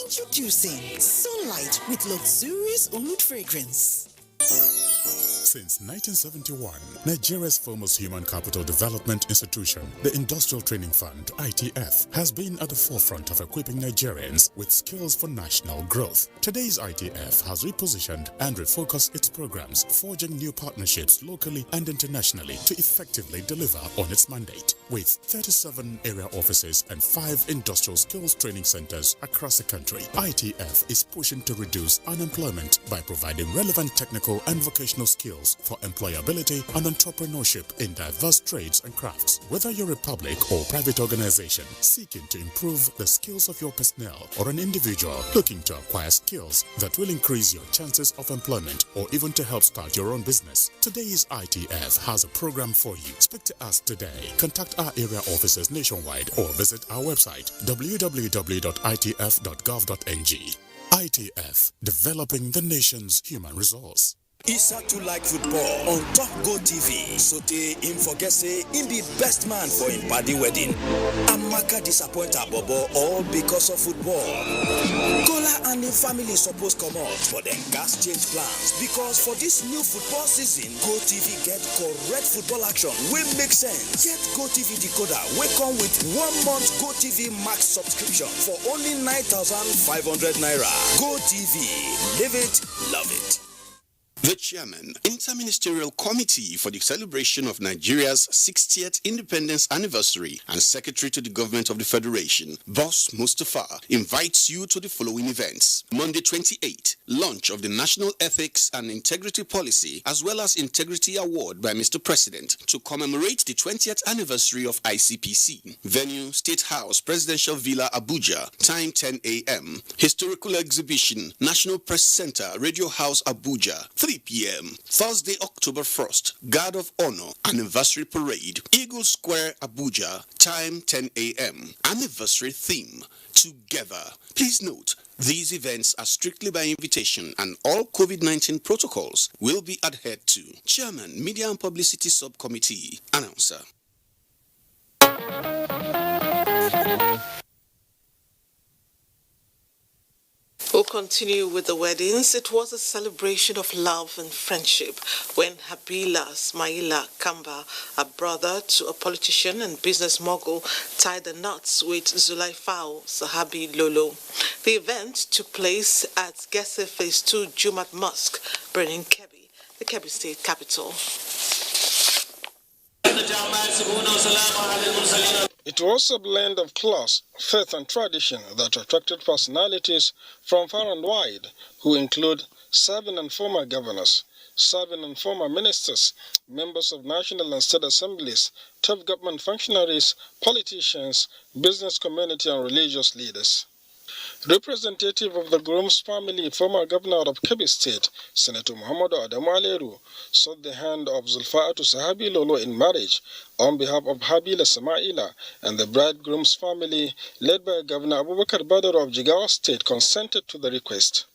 Introducing Sunlight with luxurious oud fragrance. Since 1971, Nigeria's foremost human capital development institution, the Industrial Training Fund, ITF, has been at the forefront of equipping Nigerians with skills for national growth. Today's ITF has repositioned and refocused its programs, forging new partnerships locally and internationally to effectively deliver on its mandate. With 37 area offices and 5 industrial skills training centers across the country, ITF is pushing to reduce unemployment by providing relevant technical and vocational skills for employability and entrepreneurship in diverse trades and crafts. Whether you're a public or private organization seeking to improve the skills of your personnel or an individual looking to acquire skills that will increase your chances of employment or even to help start your own business, today's ITF has a program for you. Speak to us today. Contact our area offices nationwide or visit our website www.itf.gov.ng. ITF, developing the nation's human resource. Issa too like football on Top Go TV. Sote him forget say him be best man for him party wedding. Amaka disappoint her bobo all because of football. Kola and him family supposed come out, but then gas change plans because for this new football season, Go TV get correct football action will make sense. Get Go TV decoder wey come with 1 month Go TV Max subscription for only 9,500 naira. Go TV, live it, love it. The chairman, Interministerial Committee for the celebration of Nigeria's 60th independence anniversary and secretary to the government of the Federation, Boss Mustafa, invites you to the following events. Monday 28, launch of the National Ethics and Integrity Policy as well as Integrity Award by Mr. President to commemorate the 20th anniversary of ICPC. Venue, State House, Presidential Villa, Abuja. Time 10 a.m. Historical exhibition, National Press Center, Radio House, Abuja. 3 p.m. Thursday, October 1st, Guard of Honor, Anniversary Parade, Eagle Square, Abuja, time 10 a.m. Anniversary theme, Together. Please note, these events are strictly by invitation and all COVID-19 protocols will be adhered to. Chairman, Media and Publicity Subcommittee, Announcer. We'll continue with the weddings. It was a celebration of love and friendship when Habila Smaila Kamba, a brother to a politician and business mogul, tied the knots with Zulaifao Sahabi Lolo. The event took place at Gese Phase 2 Jumat Mosque, Birnin Kebbi, the Kebbi state capital. It was a blend of class, faith and tradition that attracted personalities from far and wide, who include 7 and former governors, 7 and former ministers, members of national and state assemblies, top government functionaries, politicians, business community and religious leaders. Representative of the groom's family, former governor of Kebbi State, Senator Muhammadu Adamu Aleru, sought the hand of Zulfa'atu Sahabi Lolo in marriage on behalf of Habila Samaila, and the bridegroom's family, led by Governor Abubakar Badar of Jigawa State, consented to the request.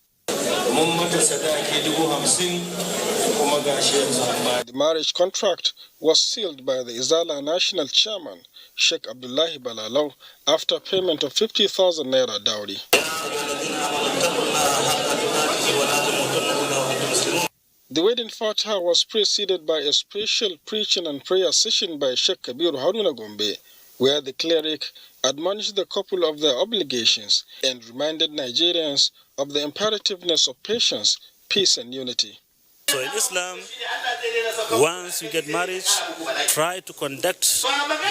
The marriage contract was sealed by the Izala National Chairman, Sheikh Abdullahi Balalau, after payment of 50,000 naira dowry. The wedding fatah was preceded by a special preaching and prayer session by Sheikh Kabir Haruna Gombe, where the cleric admonished the couple of their obligations and reminded Nigerians of the imperativeness of patience, peace and unity. So in Islam, once you get married, try to conduct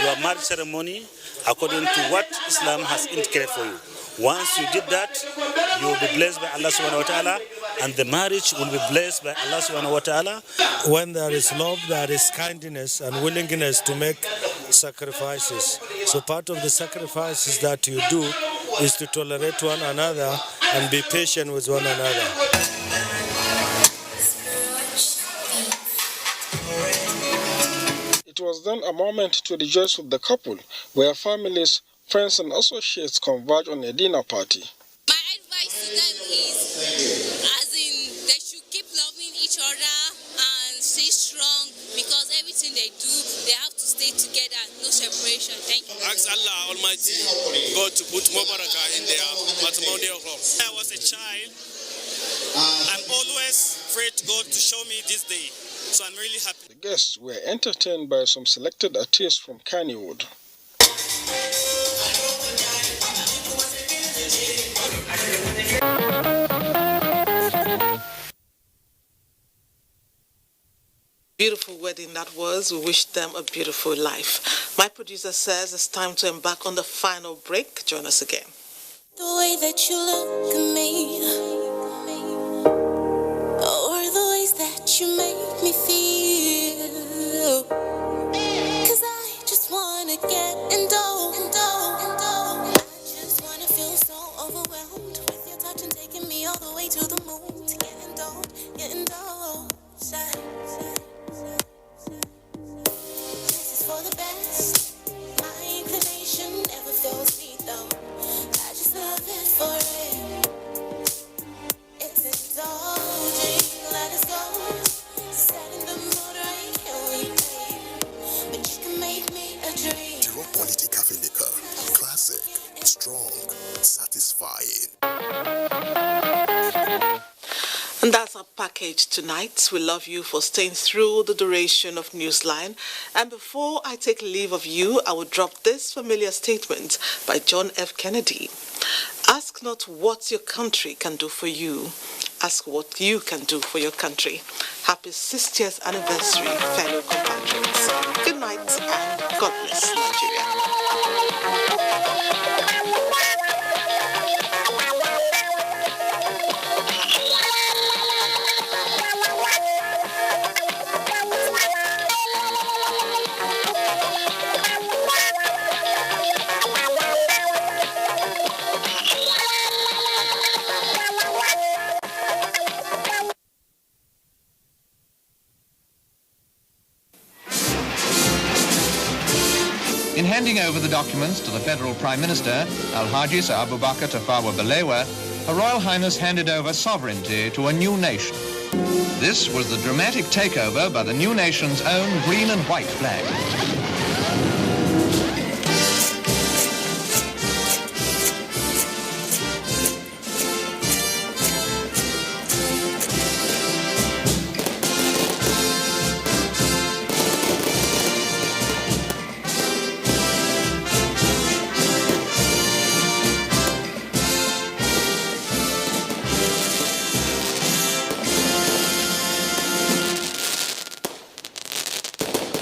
your marriage ceremony according to what Islam has indicated for you. Once you did that, you will be blessed by Allah subhanahu wa ta'ala, and the marriage will be blessed by Allah subhanahu wa ta'ala. When there is love, there is kindness and willingness to make sacrifices. So part of the sacrifices that you do is to tolerate one another and be patient with one another. It was then a moment to rejoice with the couple, where families, friends and associates converge on a dinner party. My advice to them is, as in, they should keep loving each other and stay strong, because everything they do, they have to stay together, no separation. Thank you. Ask Allah Almighty God to put more barakah in their matrimonial home. I was a child. I'm always prayed to God to show me this day, so I'm really happy. The guests were entertained by some selected artists from Kannywood. Beautiful wedding that was. We wish them a beautiful life. My producer says it's time to embark on the final break. Join us again. The way that you look at me, or the ways that you make me feel, 'cause I just wanna get indulged. I just wanna feel so overwhelmed with your touch and taking me all the way to the moon to get indulged. This is for the best. My inclination never fails me though. I just love it for it. It's indulging. Let us go. Set in the mood right, can't wait. But you can make me a dream. Dual quality cafe liquor. Classic, strong, satisfying. And that's our package tonight. We love you for staying through the duration of Newsline. And before I take leave of you, I will drop this familiar statement by John F. Kennedy. Ask not what your country can do for you. Ask what you can do for your country. Happy 60th anniversary, fellow compatriots. Good night and God bless Nigeria. In handing over the documents to the Federal Prime Minister, Alhaji Sir Abubakar Tafawa Balewa, Her Royal Highness handed over sovereignty to a new nation. This was the dramatic takeover by the new nation's own green and white flag.